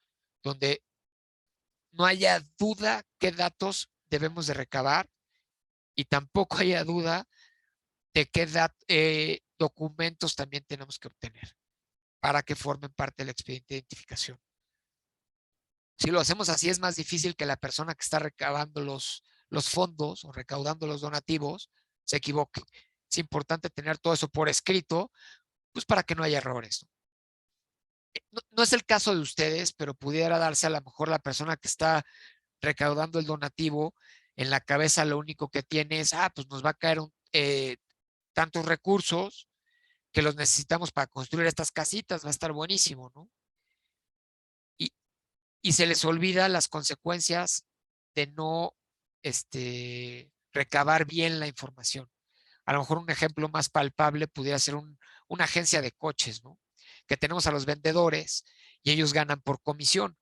donde no haya duda qué datos debemos de recabar y tampoco haya duda de qué documentos también tenemos que obtener para que formen parte del expediente de identificación. Si lo hacemos así, es más difícil que la persona que está recabando los fondos o recaudando los donativos se equivoque. Es importante tener todo eso por escrito, pues para que no haya errores. No, no es el caso de ustedes, pero pudiera darse a lo mejor la persona que está recaudando el donativo, en la cabeza lo único que tiene es, pues nos va a caer tantos recursos que los necesitamos para construir estas casitas, va a estar buenísimo, ¿no? Y se les olvida las consecuencias de no recabar bien la información. A lo mejor un ejemplo más palpable pudiera ser una agencia de coches, ¿no? Que tenemos a los vendedores y ellos ganan por comisión.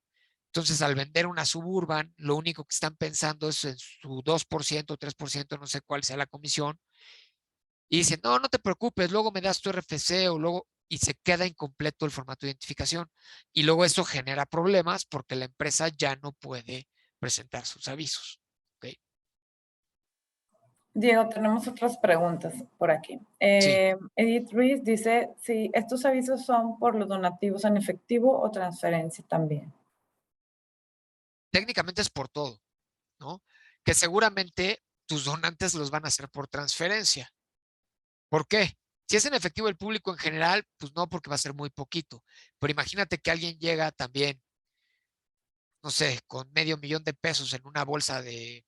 Entonces, al vender una Suburban, lo único que están pensando es en su 2%, 3%, no sé cuál sea la comisión, y dicen, no, no te preocupes, luego me das tu RFC o luego, y se queda incompleto el formato de identificación. Y luego eso genera problemas porque la empresa ya no puede presentar sus avisos. ¿Okay? Diego, tenemos otras preguntas por aquí. Sí, Edith Ruiz dice si estos avisos son por los donativos en efectivo o transferencia también. técnicamente es por todo, ¿no? Que seguramente tus donantes los van a hacer por transferencia. ¿Por qué? Si es en efectivo el público en general, pues no, porque va a ser muy poquito. Pero imagínate que alguien llega también, no sé, con $500,000 en una bolsa de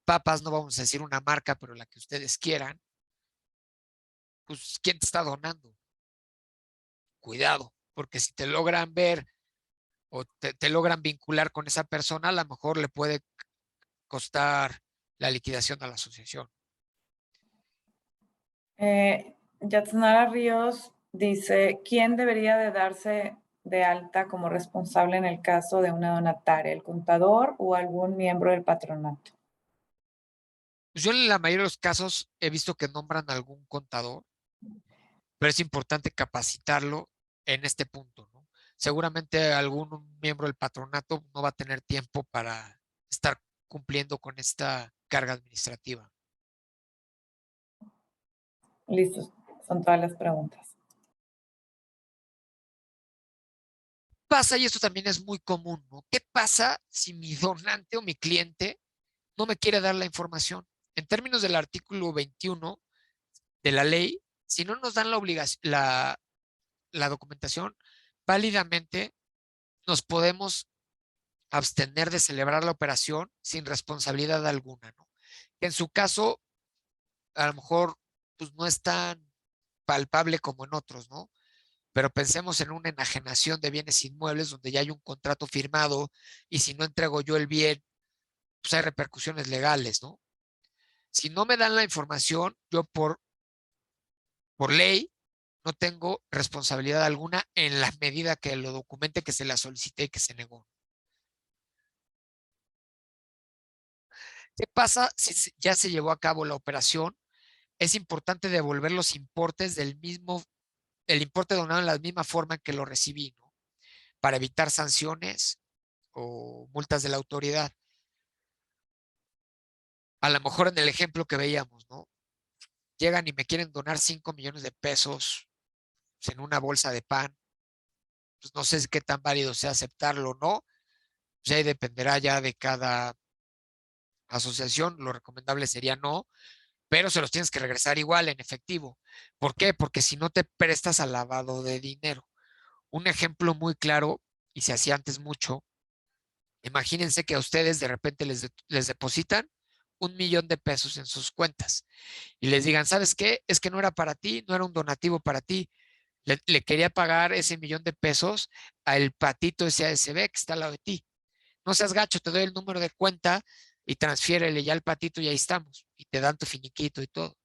papas, no vamos a decir una marca, pero la que ustedes quieran, pues ¿quién te está donando? Cuidado, porque si te logran ver o te logran vincular con esa persona, a lo mejor le puede costar la liquidación a la asociación. Yatsnara Ríos dice, ¿quién debería de darse de alta como responsable en el caso de una donataria, el contador o algún miembro del patronato? Pues yo en la mayoría de los casos he visto que nombran a algún contador, pero es importante capacitarlo en este punto, ¿no? Seguramente algún miembro del patronato no va a tener tiempo para estar cumpliendo con esta carga administrativa. Listos, son todas las preguntas. Pasa, y esto también es muy común, ¿no? ¿Qué pasa si mi donante o mi cliente no me quiere dar la información? En términos del artículo 21 de la ley, si no nos dan la obligación, la documentación, válidamente nos podemos abstener de celebrar la operación sin responsabilidad alguna, ¿no? Que en su caso, a lo mejor, pues no es tan palpable como en otros, ¿no? Pero pensemos en una enajenación de bienes inmuebles donde ya hay un contrato firmado y si no entrego yo el bien, pues hay repercusiones legales, ¿no? Si no me dan la información, yo por ley no tengo responsabilidad alguna en la medida que lo documente, que se la solicité y que se negó. ¿Qué pasa si ya se llevó a cabo la operación? Es importante devolver los importes del mismo, el importe donado en la misma forma en que lo recibí, ¿no? Para evitar sanciones o multas de la autoridad. A lo mejor en el ejemplo que veíamos, ¿no? Llegan y me quieren donar 5 millones de pesos en una bolsa de pan. Pues no sé qué tan válido sea aceptarlo o no. Pues ahí dependerá ya de cada asociación. Lo recomendable sería no, pero se los tienes que regresar igual en efectivo. ¿Por qué? Porque si no te prestas al lavado de dinero. Un ejemplo muy claro, y se hacía antes mucho, imagínense que a ustedes de repente les depositan 1 millón de pesos en sus cuentas y les digan, ¿sabes qué? Es que no era para ti, no era un donativo para ti. Le quería pagar ese 1 millón de pesos al patito SASB que está al lado de ti. No seas gacho, te doy el número de cuenta y transfiérele ya al patito y ahí estamos. Y te dan tu finiquito y todo.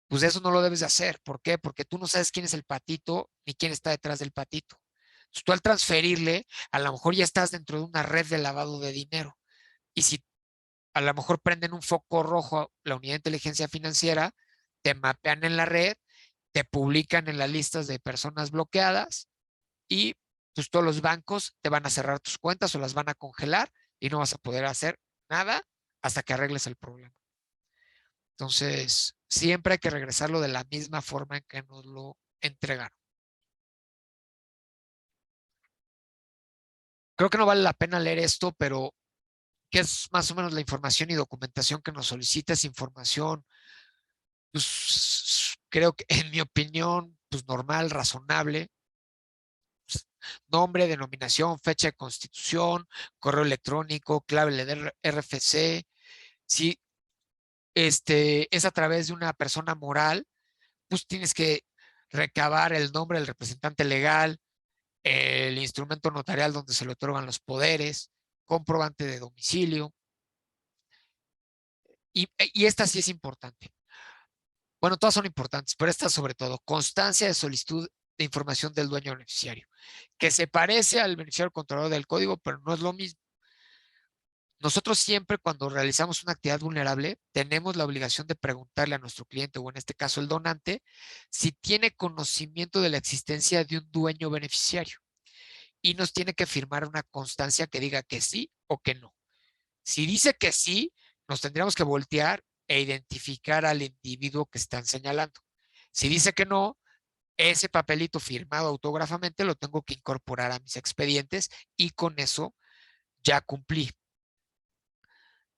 Pues eso no lo debes de hacer. ¿Por qué? Porque tú no sabes quién es el patito ni quién está detrás del patito. Entonces, tú al transferirle, a lo mejor ya estás dentro de una red de lavado de dinero. Y si a lo mejor prenden un foco rojo la unidad de inteligencia financiera, te mapean en la red, te publican en las listas de personas bloqueadas y pues todos los bancos te van a cerrar tus cuentas o las van a congelar y no vas a poder hacer nada hasta que arregles el problema. Entonces, siempre hay que regresarlo de la misma forma en que nos lo entregaron. Creo que no vale la pena leer esto, pero ¿qué es más o menos la información y documentación que nos solicita? Es información, pues creo que en mi opinión, pues normal, razonable. Pues, nombre, denominación, fecha de constitución, correo electrónico, clave de RFC. Si es a través de una persona moral, pues tienes que recabar el nombre del representante legal, el instrumento notarial donde se le otorgan los poderes, comprobante de domicilio. Y esta sí es importante. Bueno, todas son importantes, pero esta sobre todo, constancia de solicitud de información del dueño beneficiario, que se parece al beneficiario controlador del código, pero no es lo mismo. Nosotros siempre cuando realizamos una actividad vulnerable, tenemos la obligación de preguntarle a nuestro cliente, o en este caso el donante, si tiene conocimiento de la existencia de un dueño beneficiario. Y nos tiene que firmar una constancia que diga que sí o que no. Si dice que sí, nos tendríamos que voltear e identificar al individuo que están señalando. Si dice que no, ese papelito firmado autógrafamente lo tengo que incorporar a mis expedientes y con eso ya cumplí.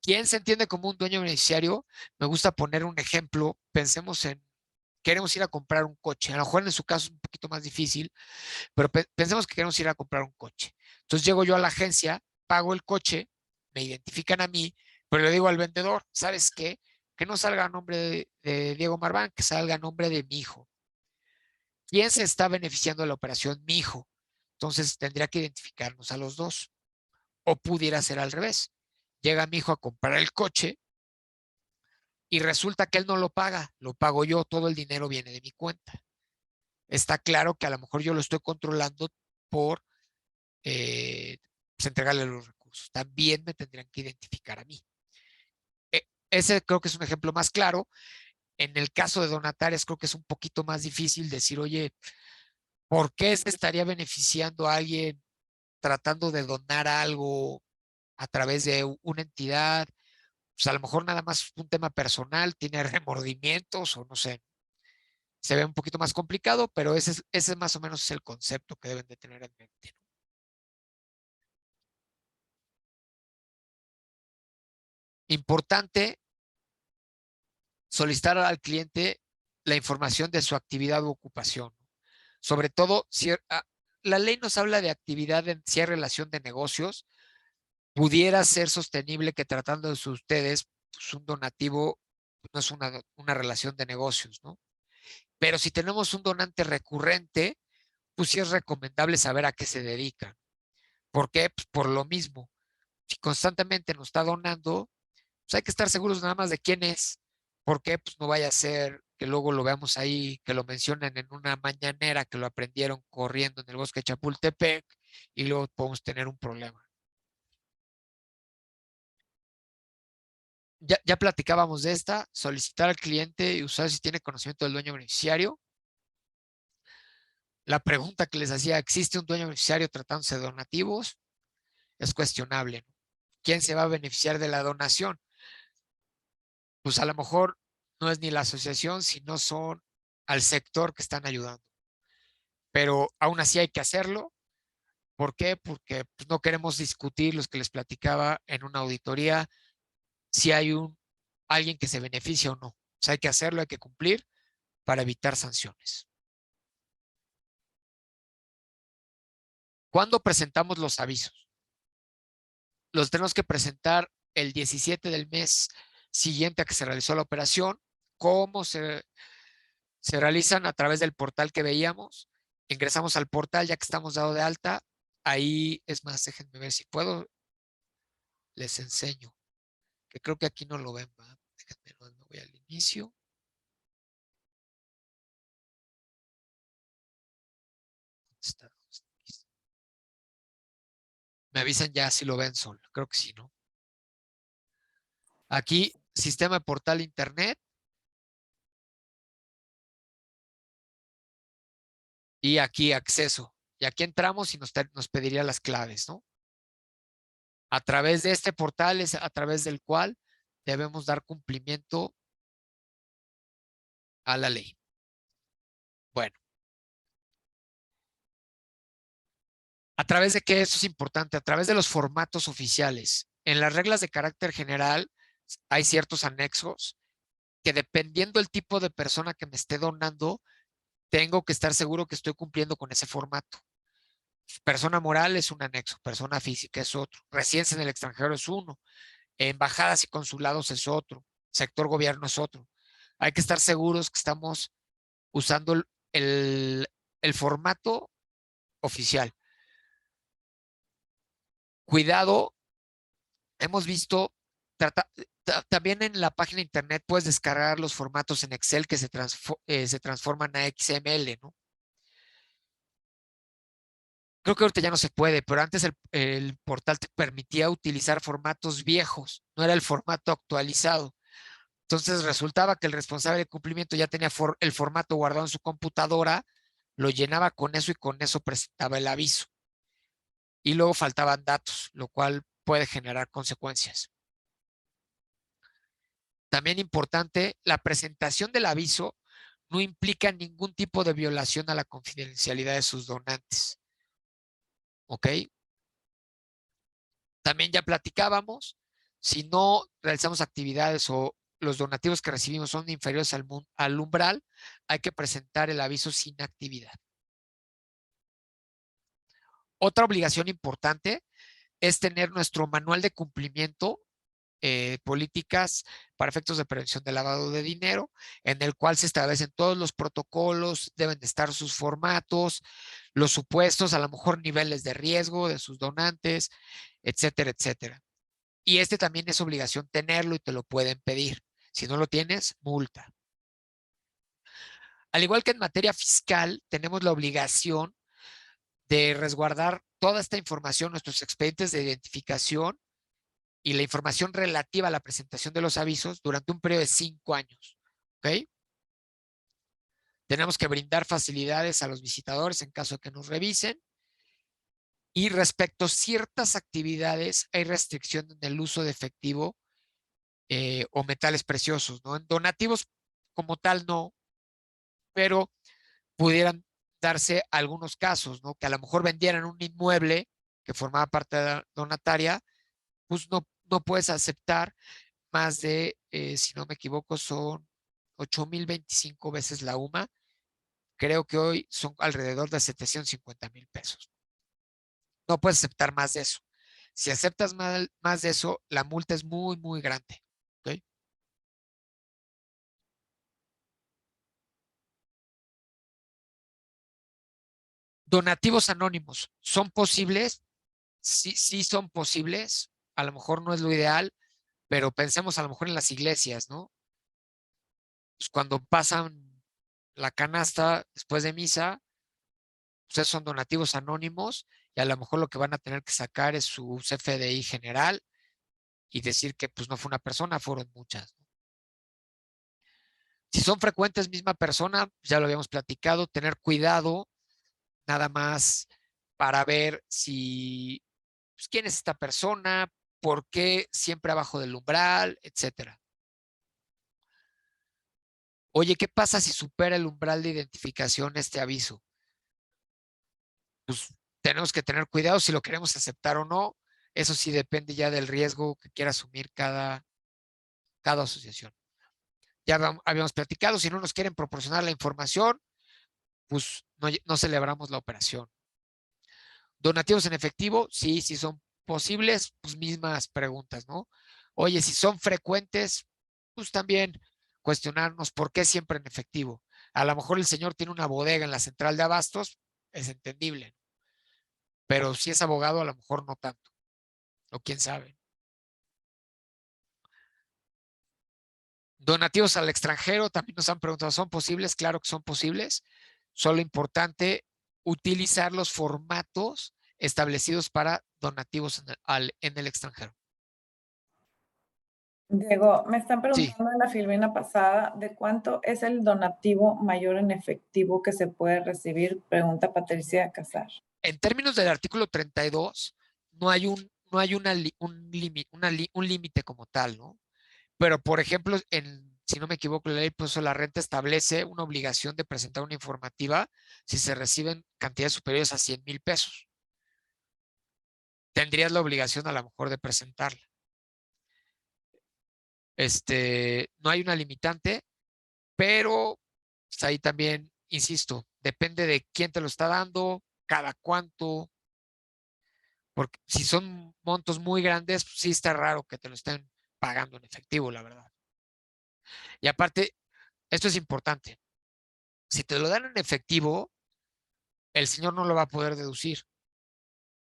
¿Quién se entiende como un dueño beneficiario? Me gusta poner un ejemplo. Pensemos en, queremos ir a comprar un coche. A lo mejor en su caso es un poquito más difícil, pero pensemos que queremos ir a comprar un coche. Entonces llego yo a la agencia, pago el coche, me identifican a mí, pero le digo al vendedor, ¿sabes qué? Que no salga a nombre de Diego Marván, que salga a nombre de mi hijo. ¿Quién se está beneficiando de la operación? Mi hijo. Entonces tendría que identificarnos a los dos. O pudiera ser al revés. Llega mi hijo a comprar el coche y resulta que él no lo paga, lo pago yo, todo el dinero viene de mi cuenta. Está claro que a lo mejor yo lo estoy controlando por pues, entregarle los recursos. También me tendrían que identificar a mí. Ese creo que es un ejemplo más claro. En el caso de donatarias creo que es un poquito más difícil decir, oye, ¿por qué se estaría beneficiando a alguien tratando de donar algo a través de una entidad? Pues a lo mejor nada más un tema personal, tiene remordimientos o no sé, se ve un poquito más complicado, pero ese más o menos es el concepto que deben de tener en mente. Importante solicitar al cliente la información de su actividad u ocupación. Sobre todo, si la ley nos habla de actividad en si hay relación de negocios, pudiera ser sostenible que tratando de ustedes, pues un donativo no es una relación de negocios, ¿no? Pero si tenemos un donante recurrente, pues sí es recomendable saber a qué se dedica. ¿Por qué? Pues por lo mismo. Si constantemente nos está donando, pues hay que estar seguros nada más de quién es. ¿Por qué? Pues no vaya a ser que luego lo veamos ahí, que lo mencionen en una mañanera, que lo aprendieron corriendo en el bosque de Chapultepec y luego podemos tener un problema. Ya platicábamos de esta, solicitar al cliente y usar si tiene conocimiento del dueño beneficiario. La pregunta que les hacía, ¿existe un dueño beneficiario tratándose de donativos? Es cuestionable, ¿no? ¿Quién se va a beneficiar de la donación? Pues a lo mejor no es ni la asociación, sino son al sector que están ayudando. Pero aún así hay que hacerlo. ¿Por qué? Porque pues, no queremos discutir los que les platicaba en una auditoría si hay alguien que se beneficia o no. O sea, hay que hacerlo, hay que cumplir para evitar sanciones. ¿Cuándo presentamos los avisos? Los tenemos que presentar el 17 del mes siguiente a que se realizó la operación. ¿Cómo se realizan? A través del portal que veíamos. Ingresamos al portal ya que estamos dado de alta. Ahí, es más, déjenme ver si puedo, les enseño, que creo que aquí no lo ven, ¿verdad? Déjenme, no, me voy al inicio. Está. Me avisan ya si lo ven solo, creo que sí, ¿no? Aquí, sistema de portal internet. Y aquí acceso. Y aquí entramos y nos pediría las claves, ¿no? A través de este portal es a través del cual debemos dar cumplimiento a la ley. Bueno, ¿a través de qué? Eso es importante, a través de los formatos oficiales. En las reglas de carácter general hay ciertos anexos que dependiendo el tipo de persona que me esté donando, tengo que estar seguro que estoy cumpliendo con ese formato. Persona moral es un anexo, persona física es otro, residencia en el extranjero es uno, embajadas y consulados es otro, sector gobierno es otro. Hay que estar seguros que estamos usando el formato oficial. Cuidado, hemos visto, también en la página de internet puedes descargar los formatos en Excel que se transforman a XML, ¿no? Creo que ahorita ya no se puede, pero antes el portal te permitía utilizar formatos viejos, no era el formato actualizado. Entonces resultaba que el responsable de cumplimiento ya tenía el formato guardado en su computadora, lo llenaba con eso y con eso presentaba el aviso. Y luego faltaban datos, lo cual puede generar consecuencias. También importante, la presentación del aviso no implica ningún tipo de violación a la confidencialidad de sus donantes. ¿Ok? También ya platicábamos, si no realizamos actividades o los donativos que recibimos son inferiores al umbral, hay que presentar el aviso sin actividad. Otra obligación importante es tener nuestro manual de cumplimiento, políticas para efectos de prevención del lavado de dinero, en el cual se establecen todos los protocolos, deben de estar sus formatos, los supuestos, a lo mejor niveles de riesgo de sus donantes, etcétera, etcétera. Y este también es obligación tenerlo y te lo pueden pedir. Si no lo tienes, multa. Al igual que en materia fiscal, tenemos la obligación de resguardar toda esta información, nuestros expedientes de identificación y la información relativa a la presentación de los avisos durante un periodo de 5 años. ¿Ok? Tenemos que brindar facilidades a los visitadores en caso de que nos revisen. Y respecto a ciertas actividades, hay restricción en el uso de efectivo o metales preciosos, ¿no? En donativos como tal no, pero pudieran darse algunos casos, ¿no? Que a lo mejor vendieran un inmueble que formaba parte de la donataria, pues no puedes aceptar más de, si no me equivoco, son 8,025 veces la UMA. Creo que hoy son alrededor de 750,000 pesos. No puedes aceptar más de eso. Si aceptas más de eso, la multa es muy, muy grande. ¿Ok? Donativos anónimos, ¿son posibles? Sí, sí son posibles. A lo mejor no es lo ideal, pero pensemos a lo mejor en las iglesias, ¿no? Pues cuando pasan la canasta después de misa, pues son donativos anónimos y a lo mejor lo que van a tener que sacar es su CFDI general y decir que pues no fue una persona, fueron muchas. Si son frecuentes, misma persona, ya lo habíamos platicado, tener cuidado nada más para ver si, pues, quién es esta persona, por qué siempre abajo del umbral, etcétera. Oye, ¿qué pasa si supera el umbral de identificación este aviso? Pues tenemos que tener cuidado si lo queremos aceptar o no. Eso sí depende ya del riesgo que quiera asumir cada asociación. Ya habíamos platicado, si no nos quieren proporcionar la información, pues no celebramos la operación. Donativos en efectivo, sí, sí son posibles, pues mismas preguntas, ¿no? Oye, si son frecuentes, pues también cuestionarnos por qué siempre en efectivo. A lo mejor el señor tiene una bodega en la central de abastos, es entendible, pero si es abogado, a lo mejor no tanto, o quién sabe. Donativos al extranjero, también nos han preguntado, ¿son posibles? Claro que son posibles. Solo importante utilizar los formatos establecidos para donativos en el extranjero. Diego, me están Sí, preguntando en la filmina pasada de cuánto es el donativo mayor en efectivo que se puede recibir, pregunta Patricia Casar. en términos del artículo 32, no hay un límite como tal, ¿no? Pero, por ejemplo, si no me equivoco, la ley de impuesto a la renta establece una obligación de presentar una informativa si se reciben cantidades superiores a 100,000 pesos. Tendrías la obligación a lo mejor de presentarla. No hay una limitante, pero pues, ahí también, insisto, depende de quién te lo está dando, cada cuánto, porque si son montos muy grandes, pues sí está raro que te lo estén pagando en efectivo, la verdad. Y aparte, esto es importante. Si te lo dan en efectivo, el señor no lo va a poder deducir.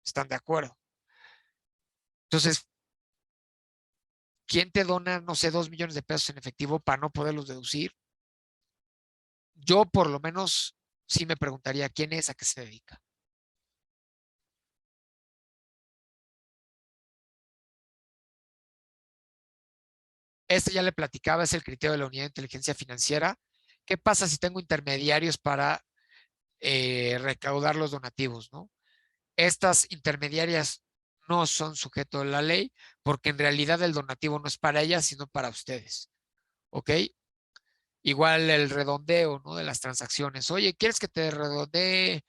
¿Están de acuerdo? Entonces, ¿quién te dona, no sé, 2 millones de pesos en efectivo para no poderlos deducir? Yo, por lo menos, sí me preguntaría quién es, a qué se dedica. Ya le platicaba, es el criterio de la unidad de inteligencia financiera. ¿Qué pasa si tengo intermediarios para recaudar los donativos, ¿no? Estas intermediarias no son sujeto de la ley porque en realidad el donativo no es para ellas, sino para ustedes. ¿ok? Igual el redondeo, ¿no? De las transacciones. Oye, ¿quieres que te redondee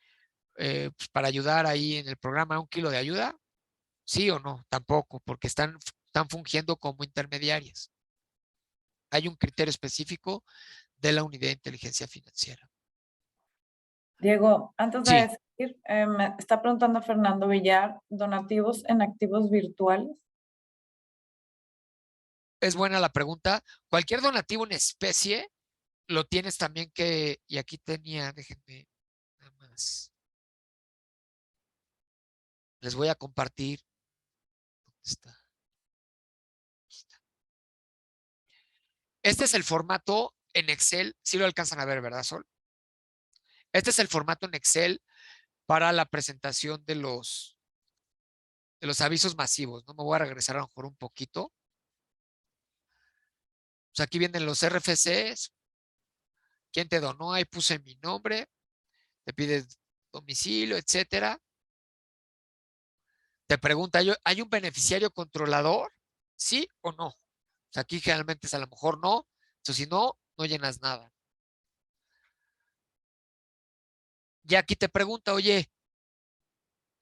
pues, para ayudar ahí en el programa 1 kilo de ayuda? ¿Sí o no? Tampoco, porque están fungiendo como intermediarias. Hay un criterio específico de la unidad de inteligencia financiera. Diego, antes de Sí, decir, me está preguntando Fernando Villar, donativos en activos virtuales. es buena la pregunta. Cualquier donativo en especie lo tienes también que, y aquí tenía, déjenme nada más, les voy a compartir. ¿Dónde está? Aquí está. Este es el formato en Excel, si lo alcanzan a ver, ¿verdad, Sol? Este es el formato en Excel para la presentación de los avisos masivos, ¿no? Me voy a regresar a lo mejor un poquito. Pues aquí vienen los RFCs, quién te donó, ahí puse mi nombre, te pide domicilio, etcétera. Te pregunta, ¿hay un beneficiario controlador? ¿Sí o no? O sea, aquí generalmente es a lo mejor no. Entonces, si no, no llenas nada. Y aquí te pregunta, oye,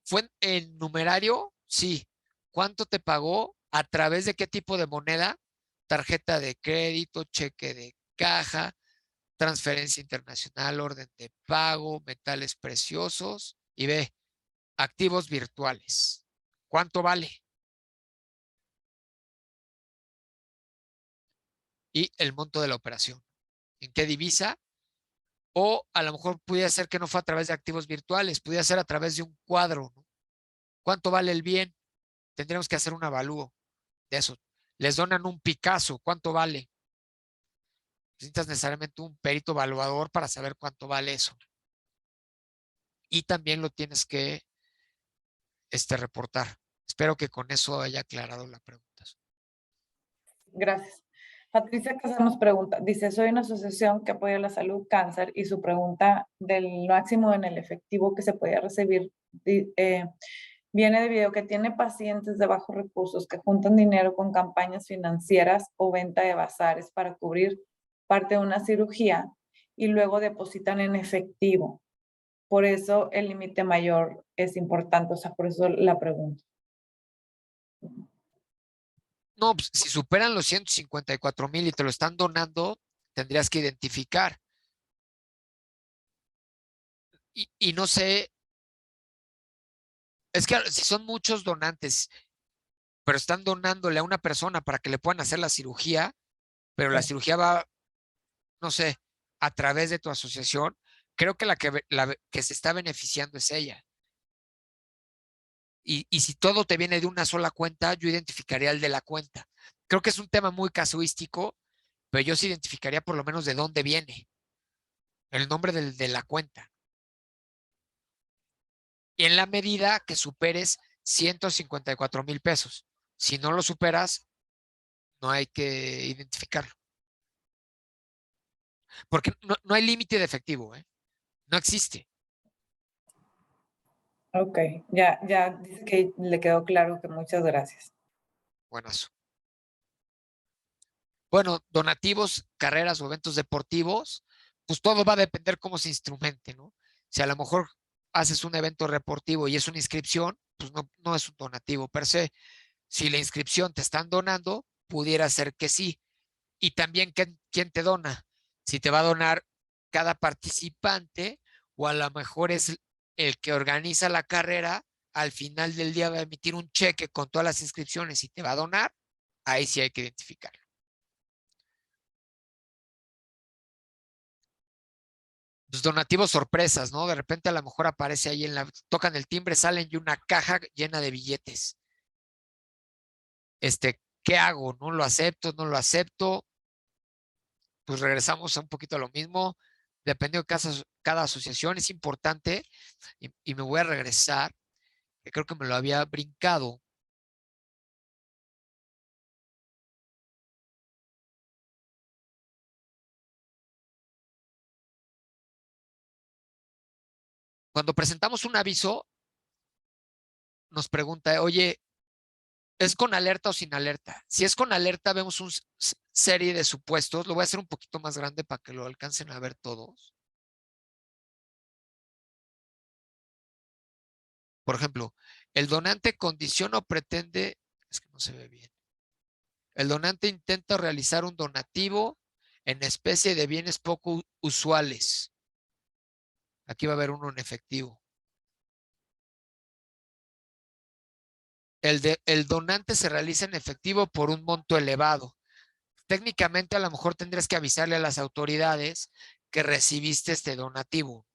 ¿fue en numerario? Sí. ¿Cuánto te pagó? ¿A través de qué tipo de moneda? Tarjeta de crédito, cheque de caja, transferencia internacional, orden de pago, metales preciosos y ve, activos virtuales. ¿Cuánto vale? Y el monto de la operación. ¿En qué divisa? O a lo mejor pudiera ser que no fue a través de activos virtuales, pudiera ser a través de un cuadro, ¿no? ¿Cuánto vale el bien? Tendríamos que hacer un avalúo de eso. Les donan un Picasso, ¿cuánto vale? Necesitas necesariamente un perito evaluador para saber cuánto vale eso. Y también lo tienes que reportar. Espero que con eso haya aclarado la pregunta. Gracias. Patricia Casa nos pregunta, dice, soy una asociación que apoya la salud cáncer y su pregunta del máximo en el efectivo que se podía recibir viene debido a que tiene pacientes de bajos recursos que juntan dinero con campañas financieras o venta de bazares para cubrir parte de una cirugía y luego depositan en efectivo. Por eso el límite mayor es importante, o sea, por eso la pregunta. No, pues, si superan los 154,000 y te lo están donando, tendrías que identificar. Y no sé, es que si son muchos donantes, pero están donándole a una persona para que le puedan hacer la cirugía, pero la Sí. cirugía va, no sé, a través de tu asociación, creo que la que se está beneficiando es ella. Y si todo te viene de una sola cuenta, yo identificaría el de la cuenta. Creo que es un tema muy casuístico, pero yo sí identificaría por lo menos de dónde viene, el nombre de la cuenta. Y en la medida que superes 154,000 pesos. Si no lo superas, no hay que identificarlo. Porque no hay límite de efectivo, ¿eh? No existe. Ok, ya dice que le quedó claro que muchas gracias. Buenazo. Bueno, donativos, carreras o eventos deportivos, pues todo va a depender cómo se instrumente, ¿no? Si a lo mejor haces un evento deportivo y es una inscripción, pues no es un donativo per se. Si la inscripción te están donando, pudiera ser que sí. Y también quién te dona. Si te va a donar cada participante o a lo mejor es el que organiza la carrera, al final del día va a emitir un cheque con todas las inscripciones y te va a donar, ahí sí hay que identificarlo. Los donativos sorpresas, ¿no? De repente a lo mejor aparece ahí tocan el timbre, salen y una caja llena de billetes. ¿Qué hago? ¿No lo acepto? ¿No lo acepto? Pues regresamos a un poquito a lo mismo. Dependiendo de cada asociación, es importante, y me voy a regresar, que creo que me lo había brincado. Cuando presentamos un aviso, nos pregunta, oye, ¿Es con alerta o sin alerta? Si es con alerta, vemos una serie de supuestos. Lo voy a hacer un poquito más grande para que lo alcancen a ver todos. Por ejemplo, el donante condiciona o pretende, es que no se ve bien. El donante intenta realizar un donativo en especie de bienes poco usuales. Aquí va a haber uno en efectivo. El donante se realiza en efectivo por un monto elevado. Técnicamente, a lo mejor tendrías que avisarle a las autoridades que recibiste este donativo.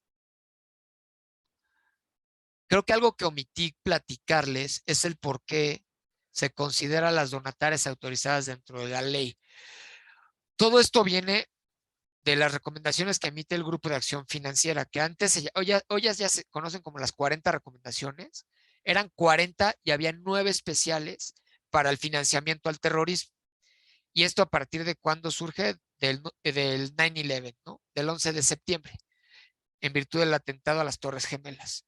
Creo que algo que omití platicarles es el por qué se considera las donatarias autorizadas dentro de la ley. Todo esto viene de las recomendaciones que emite el Grupo de Acción Financiera, que antes, hoy ya se conocen como las 40 recomendaciones, eran 40 y había 9 especiales para el financiamiento al terrorismo. Y esto a partir de cuando surge del 9/11, ¿no? Del 11 de septiembre, en virtud del atentado a las Torres Gemelas.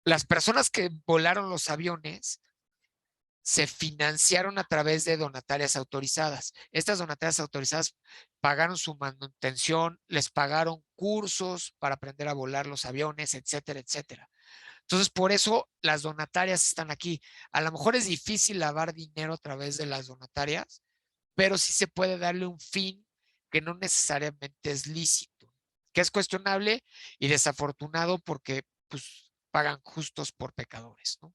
Las personas que volaron los aviones se financiaron a través de donatarias autorizadas. Estas donatarias autorizadas pagaron su manutención, les pagaron cursos para aprender a volar los aviones, etcétera, etcétera. Entonces, por eso las donatarias están aquí. A lo mejor es difícil lavar dinero a través de las donatarias, pero sí se puede darle un fin que no necesariamente es lícito, que es cuestionable y desafortunado porque pues, pagan justos por pecadores, ¿no?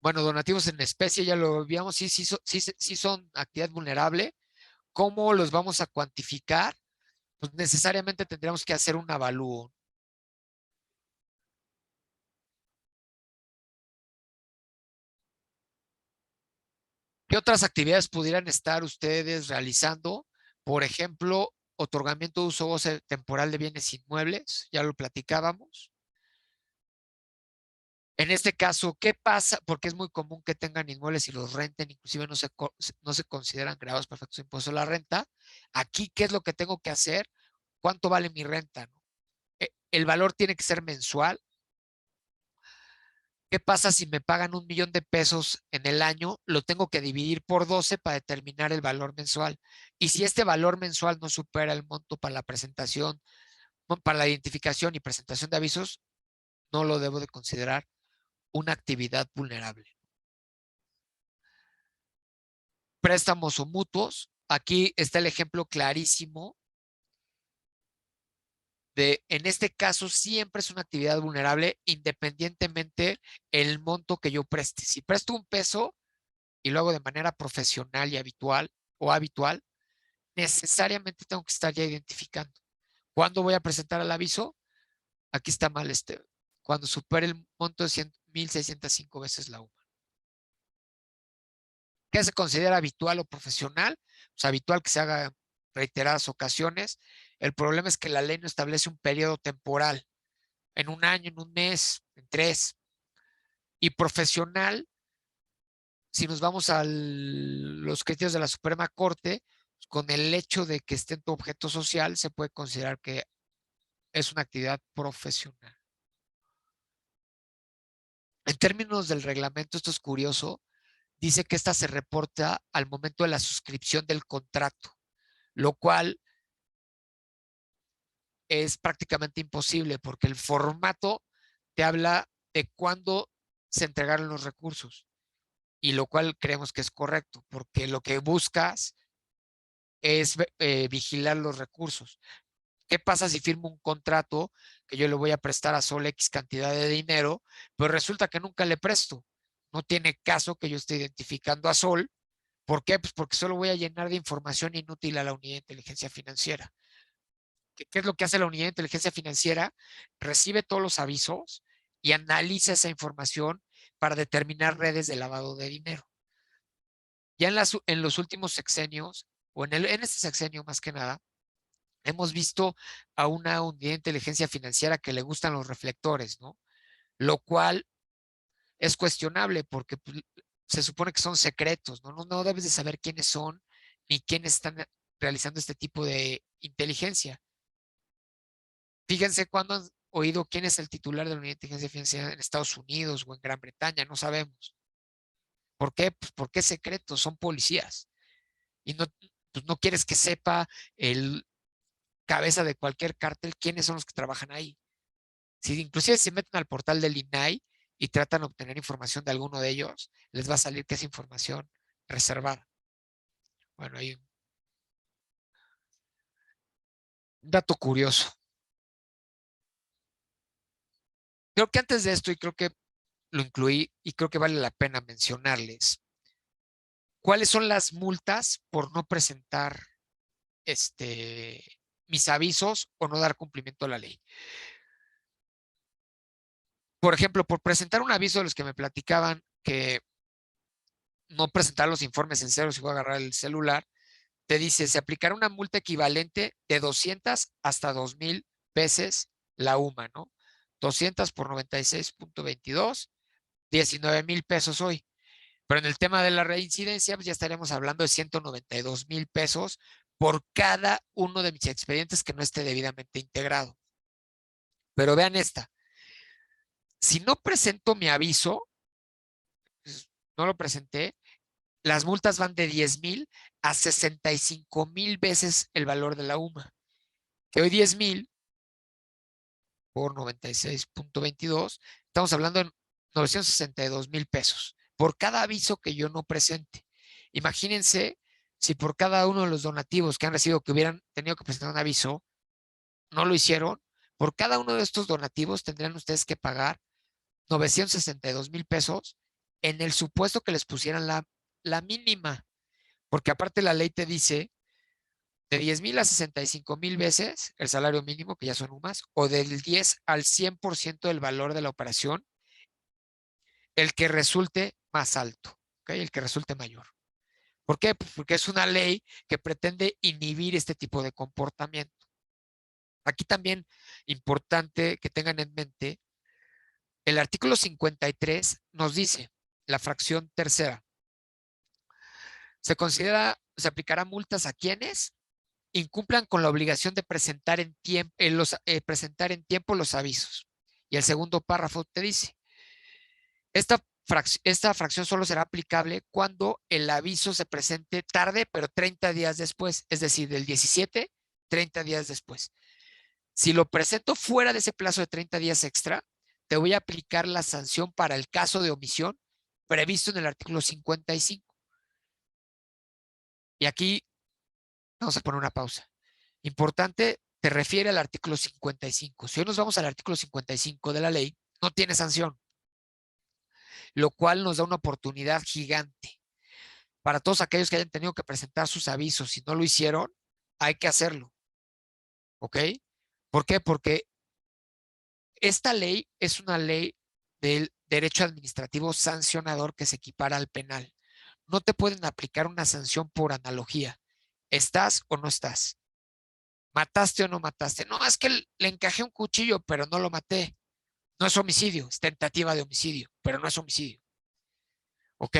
Bueno, donativos en especie, ya lo habíamos, sí son actividad vulnerable. ¿Cómo los vamos a cuantificar? Pues necesariamente tendríamos que hacer un avalúo. ¿Qué otras actividades pudieran estar ustedes realizando? Por ejemplo, otorgamiento de uso goce temporal de bienes inmuebles, ya lo platicábamos. En este caso, ¿qué pasa? Porque es muy común que tengan inmuebles y los renten, inclusive no se consideran creados para efectos de impuesto a la renta. Aquí, ¿qué es lo que tengo que hacer? ¿Cuánto vale mi renta? ¿No? El valor tiene que ser mensual. ¿Qué pasa si me pagan 1,000,000 de pesos en el año? Lo tengo que dividir por 12 para determinar el valor mensual. Y si este valor mensual no supera el monto para la presentación, para la identificación y presentación de avisos, no lo debo de considerar una actividad vulnerable. Préstamos o mutuos. Aquí está el ejemplo clarísimo de, en este caso, siempre es una actividad vulnerable independientemente el monto que yo preste. Si presto un peso y lo hago de manera profesional y habitual, necesariamente tengo que estar ya identificando. ¿Cuándo voy a presentar el aviso? Aquí está mal cuando supere el monto de 1,605 veces la UMA. ¿Qué se considera habitual o profesional? Pues habitual que se haga reiteradas ocasiones. El problema es que la ley no establece un periodo temporal, en un año, en un mes, en 3. Y profesional, si nos vamos a los criterios de la Suprema Corte, con el hecho de que esté en tu objeto social, se puede considerar que es una actividad profesional. En términos del reglamento, esto es curioso, dice que esta se reporta al momento de la suscripción del contrato, lo cual es prácticamente imposible porque el formato te habla de cuándo se entregaron los recursos, y lo cual creemos que es correcto, porque lo que buscas es vigilar los recursos. ¿Qué pasa si firmo un contrato que yo le voy a prestar a Sol X cantidad de dinero, pero resulta que nunca le presto? No tiene caso que yo esté identificando a Sol. ¿Por qué? Pues porque solo voy a llenar de información inútil a la unidad de inteligencia financiera. ¿Qué es lo que hace la unidad de inteligencia financiera? Recibe todos los avisos y analiza esa información para determinar redes de lavado de dinero. Ya en los últimos sexenios, o en este sexenio más que nada, hemos visto a una unidad de inteligencia financiera que le gustan los reflectores, ¿no? Lo cual es cuestionable porque pues, se supone que son secretos, ¿no? No debes de saber quiénes son ni quiénes están realizando este tipo de inteligencia. Fíjense oído quién es el titular de la Unidad de Inteligencia Financiera en Estados Unidos o en Gran Bretaña, no sabemos. ¿Por qué? Pues porque es secreto, son policías. Y no, pues no quieres que sepa el cabeza de cualquier cártel quiénes son los que trabajan ahí. Si inclusive se meten al portal del INAI y tratan de obtener información de alguno de ellos, les va a salir que es información reservada. Bueno, hay un dato curioso. Creo que antes de esto, y creo que lo incluí, y creo que vale la pena mencionarles, ¿cuáles son las multas por no presentar mis avisos o no dar cumplimiento a la ley? Por ejemplo, por presentar un aviso de los que me platicaban que no presentar los informes en cero si voy a agarrar el celular, te dice, se aplicará una multa equivalente de 200 hasta 2,000 veces la UMA, ¿no? 200 por 96.22, 19,000 pesos hoy. Pero en el tema de la reincidencia, pues ya estaríamos hablando de 192,000 pesos por cada uno de mis expedientes que no esté debidamente integrado. Pero vean esta, si no presento mi aviso, pues, no lo presenté, las multas van de 10,000 a 65,000 veces el valor de la UMA, que hoy 10,000 por 96.22, estamos hablando de 962,000 pesos por cada aviso que yo no presente. Imagínense si por cada uno de los donativos que han recibido que hubieran tenido que presentar un aviso, no lo hicieron, por cada uno de estos donativos tendrían ustedes que pagar 962,000 pesos en el supuesto que les pusieran la mínima, porque aparte la ley te dice de 10,000 a 65,000 veces el salario mínimo, que ya son UMAS, o del 10 al 100% del valor de la operación, el que resulte más alto, ¿ok? El que resulte mayor. ¿Por qué? Pues porque es una ley que pretende inhibir este tipo de comportamiento. Aquí también importante que tengan en mente, el artículo 53 nos dice, la fracción tercera, se aplicará multas a quienes incumplan con la obligación de presentar presentar en tiempo los avisos. Y el segundo párrafo te dice, esta fracción solo será aplicable cuando el aviso se presente tarde, pero 30 días después, es decir, del 17, 30 días después. Si lo presento fuera de ese plazo de 30 días extra, te voy a aplicar la sanción para el caso de omisión previsto en el artículo 55. Y aquí vamos a poner una pausa. Importante, te refiere al artículo 55. Si hoy nos vamos al artículo 55 de la ley, no tiene sanción, lo cual nos da una oportunidad gigante. Para todos aquellos que hayan tenido que presentar sus avisos, si no lo hicieron, hay que hacerlo. ¿Ok? ¿Por qué? Porque esta ley es una ley del derecho administrativo sancionador que se equipara al penal. No te pueden aplicar una sanción por analogía. ¿Estás o no estás? ¿Mataste o no mataste? No, es que le encajé un cuchillo, pero no lo maté. No es homicidio, es tentativa de homicidio, pero no es homicidio. ¿Ok?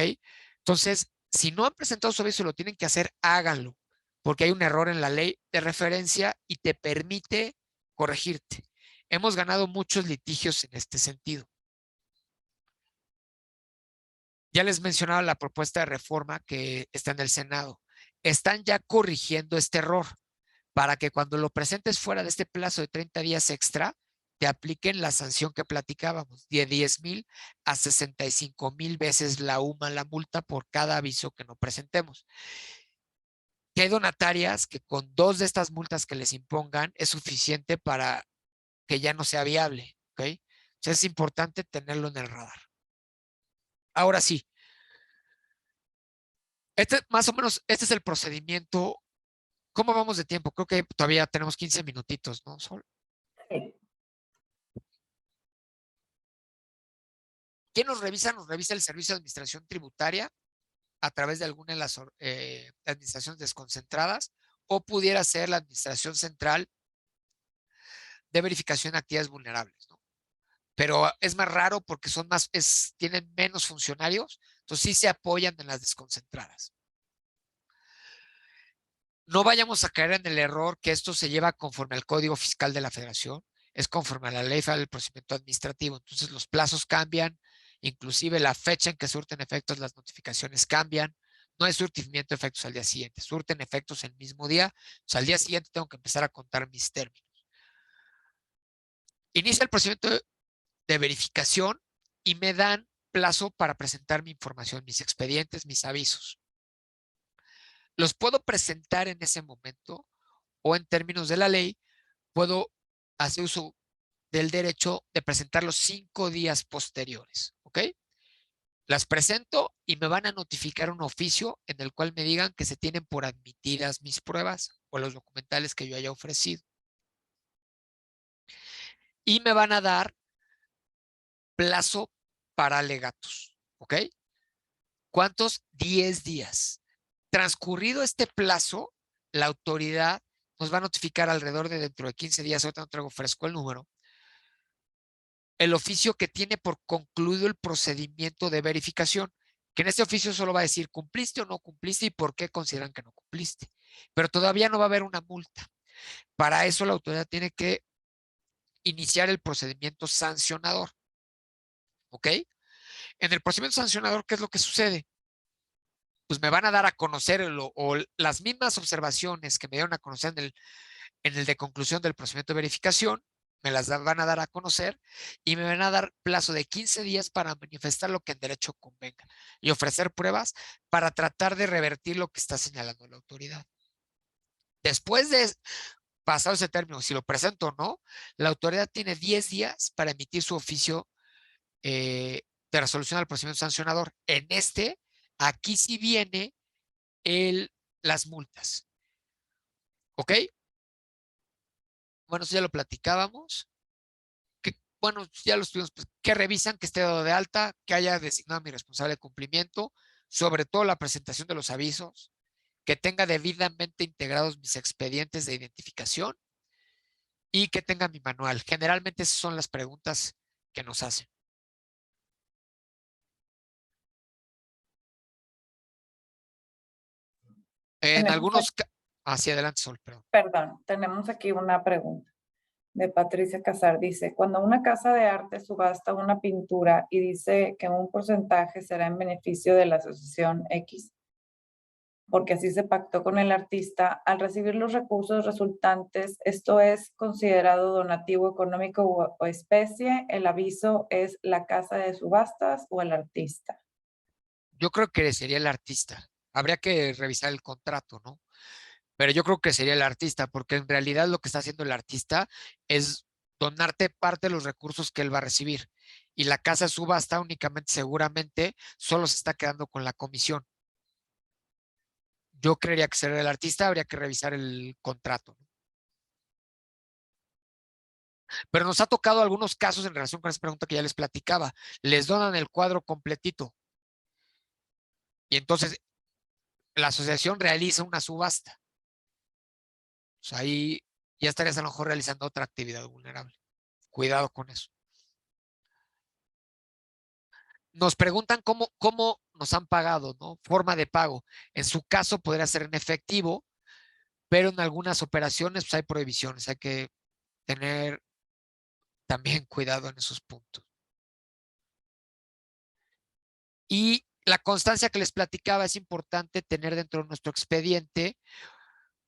Entonces, si no han presentado su aviso y lo tienen que hacer, háganlo, porque hay un error en la ley de referencia y te permite corregirte. Hemos ganado muchos litigios en este sentido. Ya les mencionaba la propuesta de reforma que está en el Senado. Están ya corrigiendo este error para que cuando lo presentes fuera de este plazo de 30 días extra, te apliquen la sanción que platicábamos, de 10,000 a 65,000 veces la UMA, la multa por cada aviso que no presentemos. Que hay donatarias que con 2 de estas multas que les impongan es suficiente para que ya no sea viable, ¿ok? Entonces es importante tenerlo en el radar. Ahora sí, más o menos, este es el procedimiento. ¿Cómo vamos de tiempo? Creo que todavía tenemos 15 minutitos, ¿no, Sol? Sí. ¿Quién nos revisa? Nos revisa el Servicio de Administración Tributaria a través de alguna de las administraciones desconcentradas o pudiera ser la Administración Central de Verificación de Actividades Vulnerables, ¿no? Pero es más raro porque tienen menos funcionarios, entonces sí se apoyan en las desconcentradas. No vayamos a caer en el error que esto se lleva conforme al Código Fiscal de la Federación. es conforme a la ley federal del procedimiento administrativo. Entonces los plazos cambian, inclusive la fecha en que surten efectos las notificaciones cambian. No hay surtimiento de efectos al día siguiente, surten efectos el mismo día. O sea, al día siguiente tengo que empezar a contar mis términos. Inicia el procedimiento de verificación y me dan plazo para presentar mi información, mis expedientes, mis avisos. Los puedo presentar en ese momento o en términos de la ley, puedo hacer uso del derecho de presentarlos 5 días posteriores, ¿ok? Las presento y me van a notificar un oficio en el cual me digan que se tienen por admitidas mis pruebas o los documentales que yo haya ofrecido. Y me van a dar plazo para alegatos, ¿ok? ¿Cuántos? 10 días. Transcurrido este plazo, la autoridad nos va a notificar alrededor de dentro de 15 días, ahorita no traigo fresco el número, el oficio que tiene por concluido el procedimiento de verificación, que en este oficio solo va a decir cumpliste o no cumpliste y por qué consideran que no cumpliste. Pero todavía no va a haber una multa. Para eso la autoridad tiene que iniciar el procedimiento sancionador. ¿Ok? En el procedimiento sancionador, ¿qué es lo que sucede? Pues me van a dar a conocer o las mismas observaciones que me dieron a conocer en el de conclusión del procedimiento de verificación, me las van a dar a conocer y me van a dar plazo de 15 días para manifestar lo que en derecho convenga y ofrecer pruebas para tratar de revertir lo que está señalando la autoridad. Después de pasado ese término, si lo presento o no, la autoridad tiene 10 días para emitir su oficio de resolución al procedimiento sancionador. En aquí sí viene las multas. ¿Ok? Bueno, eso ya lo platicábamos. Bueno, ya los tuvimos, pues, que revisan que esté dado de alta, que haya designado a mi responsable de cumplimiento, sobre todo la presentación de los avisos, que tenga debidamente integrados mis expedientes de identificación y que tenga mi manual. Generalmente esas son las preguntas que nos hacen. En Tenemos, algunos, hacia adelante, Sol, perdón. perdón, tenemos aquí una pregunta de Patricia Casar. Dice, cuando una casa de arte subasta una pintura y dice que un porcentaje será en beneficio de la asociación X, porque así se pactó con el artista, al recibir los recursos resultantes, esto es considerado donativo económico o especie, el aviso es la casa de subastas o el artista. Yo creo que sería el artista. Habría que revisar el contrato, ¿no? Pero yo creo que sería el artista, porque en realidad lo que está haciendo el artista es donarte parte de los recursos que él va a recibir. Y la casa de subasta únicamente, seguramente, solo se está quedando con la comisión. Yo creería que sería el artista, habría que revisar el contrato, ¿no? Pero nos ha tocado algunos casos en relación con esa pregunta que ya les platicaba. Les donan el cuadro completito. Y entonces la asociación realiza una subasta. O sea, ahí ya estarías a lo mejor realizando otra actividad vulnerable. Cuidado con eso. Nos preguntan cómo nos han pagado, ¿no? Forma de pago. En su caso podría ser en efectivo, pero en algunas operaciones pues, hay prohibiciones. Hay que tener también cuidado en esos puntos. Y la constancia que les platicaba es importante tener dentro de nuestro expediente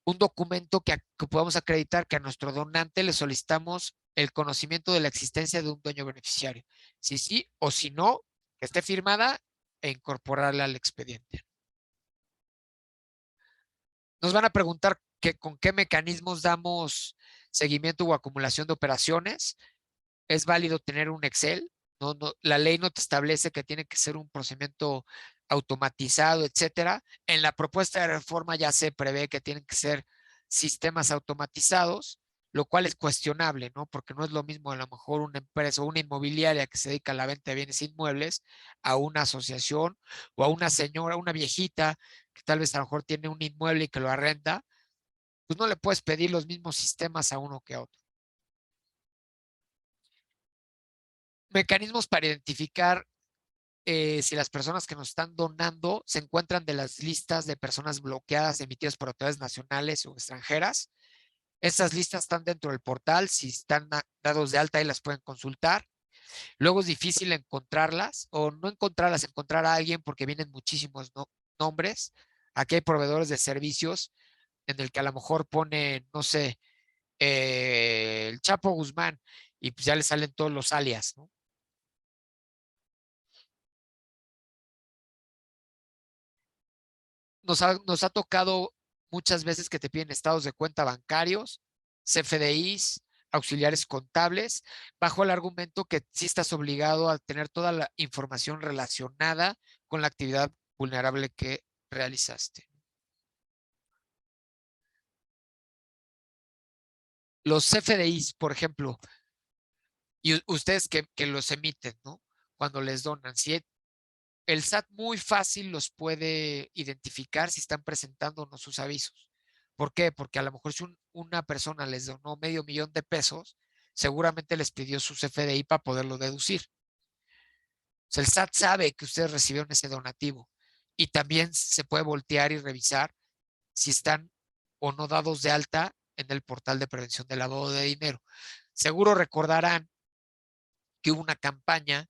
un documento que podamos acreditar que a nuestro donante le solicitamos el conocimiento de la existencia de un dueño beneficiario. Si sí o si no, que esté firmada e incorporarla al expediente. Nos van a preguntar con qué mecanismos damos seguimiento o acumulación de operaciones. Es válido tener un Excel. La ley no te establece que tiene que ser un procedimiento automatizado, etcétera. En la propuesta de reforma ya se prevé que tienen que ser sistemas automatizados, lo cual es cuestionable, ¿no? Porque no es lo mismo a lo mejor una empresa o una inmobiliaria que se dedica a la venta de bienes inmuebles a una asociación o a una señora, una viejita que tal vez a lo mejor tiene un inmueble y que lo arrenda, pues no le puedes pedir los mismos sistemas a uno que a otro. Mecanismos para identificar si las personas que nos están donando se encuentran de las listas de personas bloqueadas emitidas por autoridades nacionales o extranjeras. Esas listas están dentro del portal, si están dados de alta ahí las pueden consultar. Luego es difícil encontrarlas o no encontrarlas, encontrar a alguien porque vienen muchísimos nombres. Aquí hay proveedores de servicios en el que a lo mejor pone, no sé, el Chapo Guzmán y pues ya le salen todos los alias, ¿no? Nos ha tocado muchas veces que te piden estados de cuenta bancarios, CFDIs, auxiliares contables, bajo el argumento que sí estás obligado a tener toda la información relacionada con la actividad vulnerable que realizaste. Los CFDIs, por ejemplo, y ustedes que los emiten, ¿no? Cuando les donan, si el SAT muy fácil los puede identificar si están presentando o no sus avisos. ¿Por qué? Porque a lo mejor si una persona les donó $500,000, seguramente les pidió su CFDI para poderlo deducir. O sea, el SAT sabe que ustedes recibieron ese donativo y también se puede voltear y revisar si están o no dados de alta en el portal de prevención del lavado de dinero. Seguro recordarán que hubo una campaña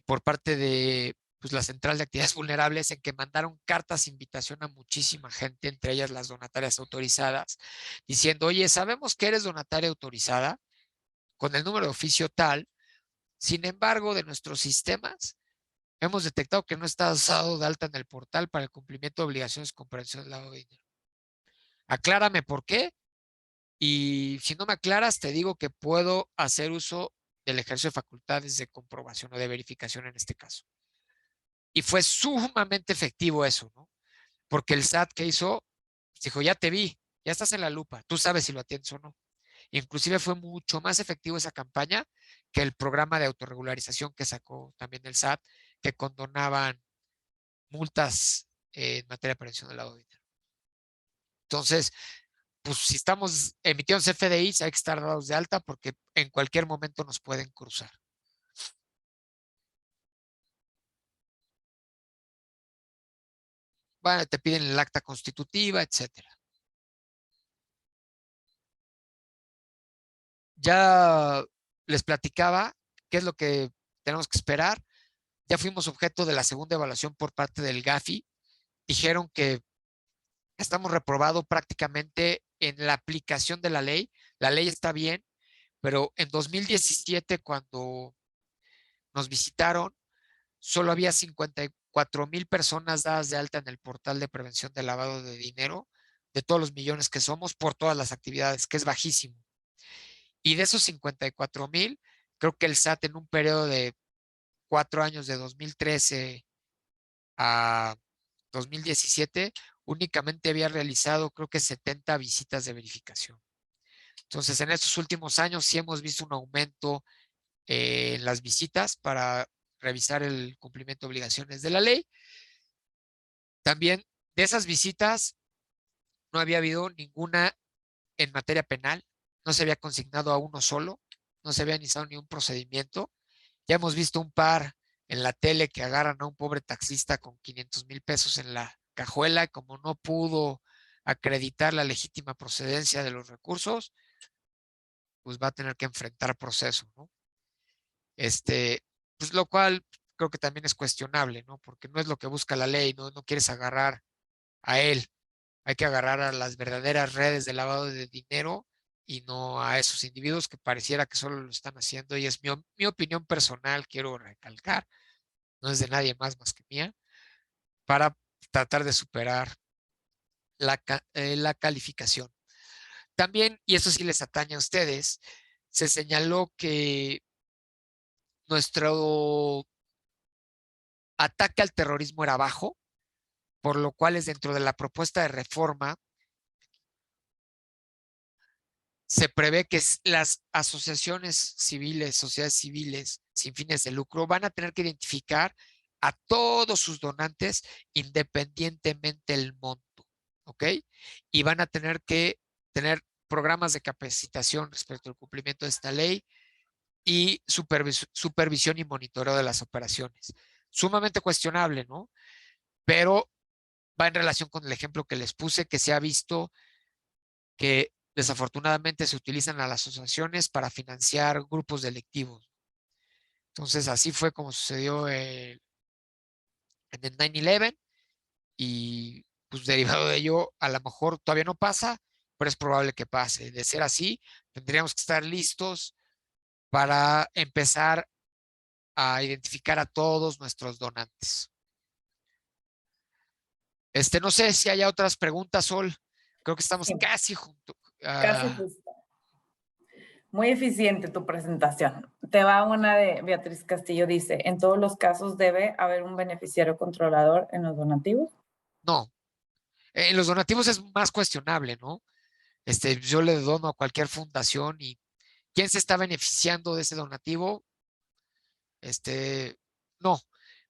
por parte de pues, la Central de Actividades Vulnerables en que mandaron cartas de invitación a muchísima gente, entre ellas las donatarias autorizadas, diciendo, oye, sabemos que eres donataria autorizada con el número de oficio tal, sin embargo, de nuestros sistemas, hemos detectado que no estás dado de alta en el portal para el cumplimiento de obligaciones con prevención del lavado de dinero. Aclárame por qué y si no me aclaras, te digo que puedo hacer uso del ejercicio de facultades de comprobación o de verificación en este caso. Y fue sumamente efectivo eso, ¿no? Porque el SAT que hizo, dijo, ya te vi, ya estás en la lupa, tú sabes si lo atiendes o no. Inclusive fue mucho más efectivo esa campaña que el programa de autorregularización que sacó también el SAT, que condonaban multas en materia de prevención del lavado de dinero. Entonces, pues si estamos emitiendo CFDIs, hay que estar dados de alta porque en cualquier momento nos pueden cruzar. Bueno, te piden el acta constitutiva, etcétera. Ya les platicaba qué es lo que tenemos que esperar. Ya fuimos objeto de la segunda evaluación por parte del GAFI. Dijeron que estamos reprobados prácticamente en la aplicación de la ley. La ley está bien, pero en 2017, cuando nos visitaron, solo había 54,000 personas dadas de alta en el portal de prevención del lavado de dinero, de todos los millones que somos, por todas las actividades, que es bajísimo. Y de esos 54,000, creo que el SAT en un periodo de 4 años, de 2013 a 2017, únicamente había realizado, creo que 70 visitas de verificación. Entonces, en estos últimos años sí hemos visto un aumento en las visitas para revisar el cumplimiento de obligaciones de la ley. También de esas visitas no había habido ninguna en materia penal, no se había consignado a uno solo, no se había iniciado ni un procedimiento. Ya hemos visto un par en la tele que agarran a un pobre taxista con 500,000 pesos en la cajuela, como no pudo acreditar la legítima procedencia de los recursos, pues va a tener que enfrentar proceso, ¿no? Pues lo cual creo que también es cuestionable, ¿no? Porque no es lo que busca la ley, ¿no? No quieres agarrar a él, hay que agarrar a las verdaderas redes de lavado de dinero y no a esos individuos que pareciera que solo lo están haciendo, y es mi opinión personal, quiero recalcar, no es de nadie más que mía, para tratar de superar la calificación. También, y eso sí les atañe a ustedes, se señaló que nuestro ataque al terrorismo era bajo, por lo cual es dentro de la propuesta de reforma se prevé que las asociaciones civiles, sociedades civiles sin fines de lucro, van a tener que identificar a todos sus donantes independientemente del monto, ¿ok? Y van a tener que tener programas de capacitación respecto al cumplimiento de esta ley y supervisión y monitoreo de las operaciones. Sumamente cuestionable, ¿no? Pero va en relación con el ejemplo que les puse, que se ha visto que desafortunadamente se utilizan a las asociaciones para financiar grupos delictivos. Entonces, así fue como sucedió en el 9/11 y pues derivado de ello, a lo mejor todavía no pasa, pero es probable que pase. De ser así, tendríamos que estar listos para empezar a identificar a todos nuestros donantes. No sé si haya otras preguntas, Sol. Creo que estamos Sí, casi juntos. casi justo. Muy eficiente tu presentación. Te va una de Beatriz Castillo, dice, en todos los casos debe haber un beneficiario controlador en los donativos. No, en los donativos es más cuestionable, ¿no? Yo le dono a cualquier fundación y ¿quién se está beneficiando de ese donativo? No,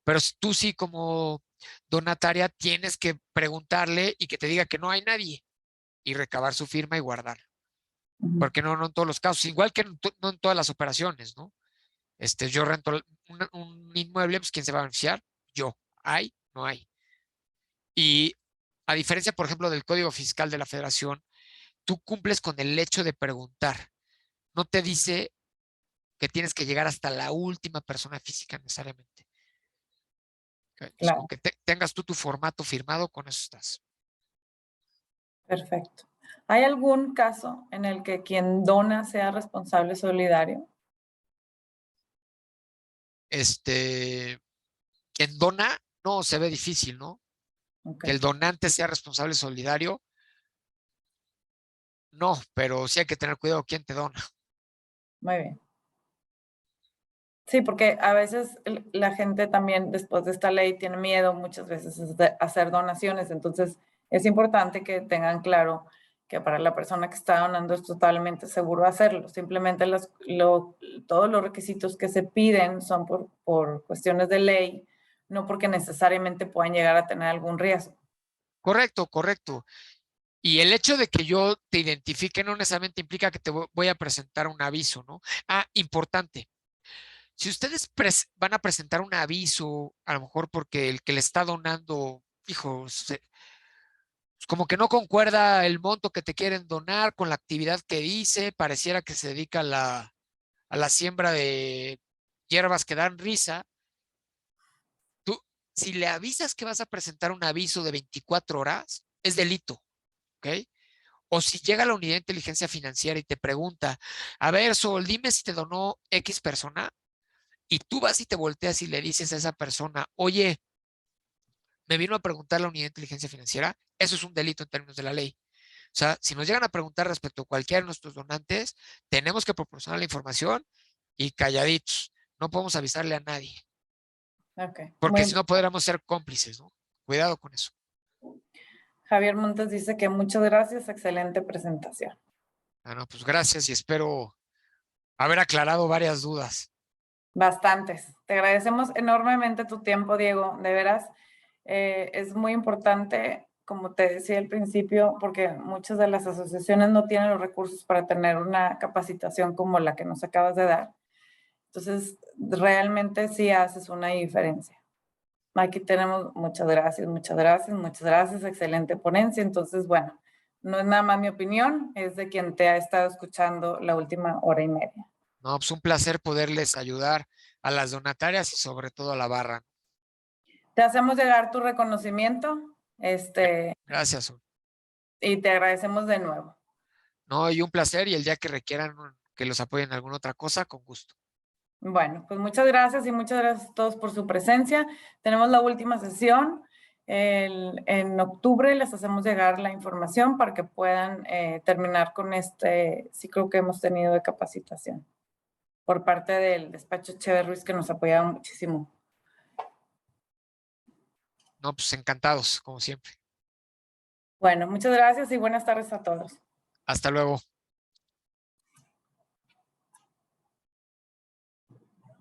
pero tú sí como donataria tienes que preguntarle y que te diga que no hay nadie y recabar su firma y guardar. Porque no en todos los casos, igual que no en todas las operaciones, ¿no? Yo rento un inmueble, pues ¿quién se va a beneficiar? Yo. ¿Hay? No hay. Y a diferencia, por ejemplo, del Código Fiscal de la Federación, tú cumples con el hecho de preguntar. No te dice que tienes que llegar hasta la última persona física necesariamente. Entonces, con Claro, que tengas tú tu formato firmado, con eso estás. perfecto. ¿Hay algún caso en el que quien dona sea responsable solidario? En dona, no, se ve difícil, ¿no? Ok, Que el donante sea responsable solidario, no, pero sí hay que tener cuidado quién te dona. muy bien. Sí, porque a veces la gente también después de esta ley tiene miedo muchas veces a hacer donaciones, entonces es importante que tengan claro que para la persona que está donando es totalmente seguro hacerlo. Simplemente todos los requisitos que se piden son por cuestiones de ley, no porque necesariamente puedan llegar a tener algún riesgo. Correcto, correcto. Y el hecho de que yo te identifique no necesariamente implica que te voy a presentar un aviso, ¿no? Ah, importante. Si ustedes van a presentar un aviso, a lo mejor porque el que le está donando, hijo, como que no concuerda el monto que te quieren donar con la actividad que dice, pareciera que se dedica a la siembra de hierbas que dan risa. Tú, si le avisas que vas a presentar un aviso de 24 horas, es delito, ¿ok? O si llega la unidad de inteligencia financiera y te pregunta, a ver, Sol, dime si te donó X persona, y tú vas y te volteas y le dices a esa persona, oye, me vino a preguntar la unidad de inteligencia financiera, eso es un delito en términos de la ley. O sea, si nos llegan a preguntar respecto a cualquiera de nuestros donantes, tenemos que proporcionar la información y calladitos. No podemos avisarle a nadie, Ok, porque si no podríamos ser cómplices, ¿no? Cuidado con eso. Javier Montes dice que muchas gracias, excelente presentación. Bueno, pues gracias y espero haber aclarado varias dudas. Bastantes. Te agradecemos enormemente tu tiempo, Diego. De veras, es muy importante, como te decía al principio, porque muchas de las asociaciones no tienen los recursos para tener una capacitación como la que nos acabas de dar. Entonces, realmente sí haces una diferencia. Aquí tenemos muchas gracias, muchas gracias, muchas gracias. Excelente ponencia. Entonces, bueno, no es nada más mi opinión, es de quien te ha estado escuchando la última hora y media. No, pues un placer poderles ayudar a las donatarias y sobre todo a la barra. Te hacemos llegar tu reconocimiento, Gracias. y te agradecemos de nuevo. No, y un placer y el día que requieran que los apoyen en alguna otra cosa, con gusto. Bueno, pues muchas gracias y muchas gracias a todos por su presencia. Tenemos la última sesión. En octubre les hacemos llegar la información para que puedan terminar con este ciclo que hemos tenido de capacitación por parte del despacho Chever Ruiz, que nos apoyaba muchísimo. No, pues encantados, como siempre. Bueno, muchas gracias y buenas tardes a todos. Hasta luego.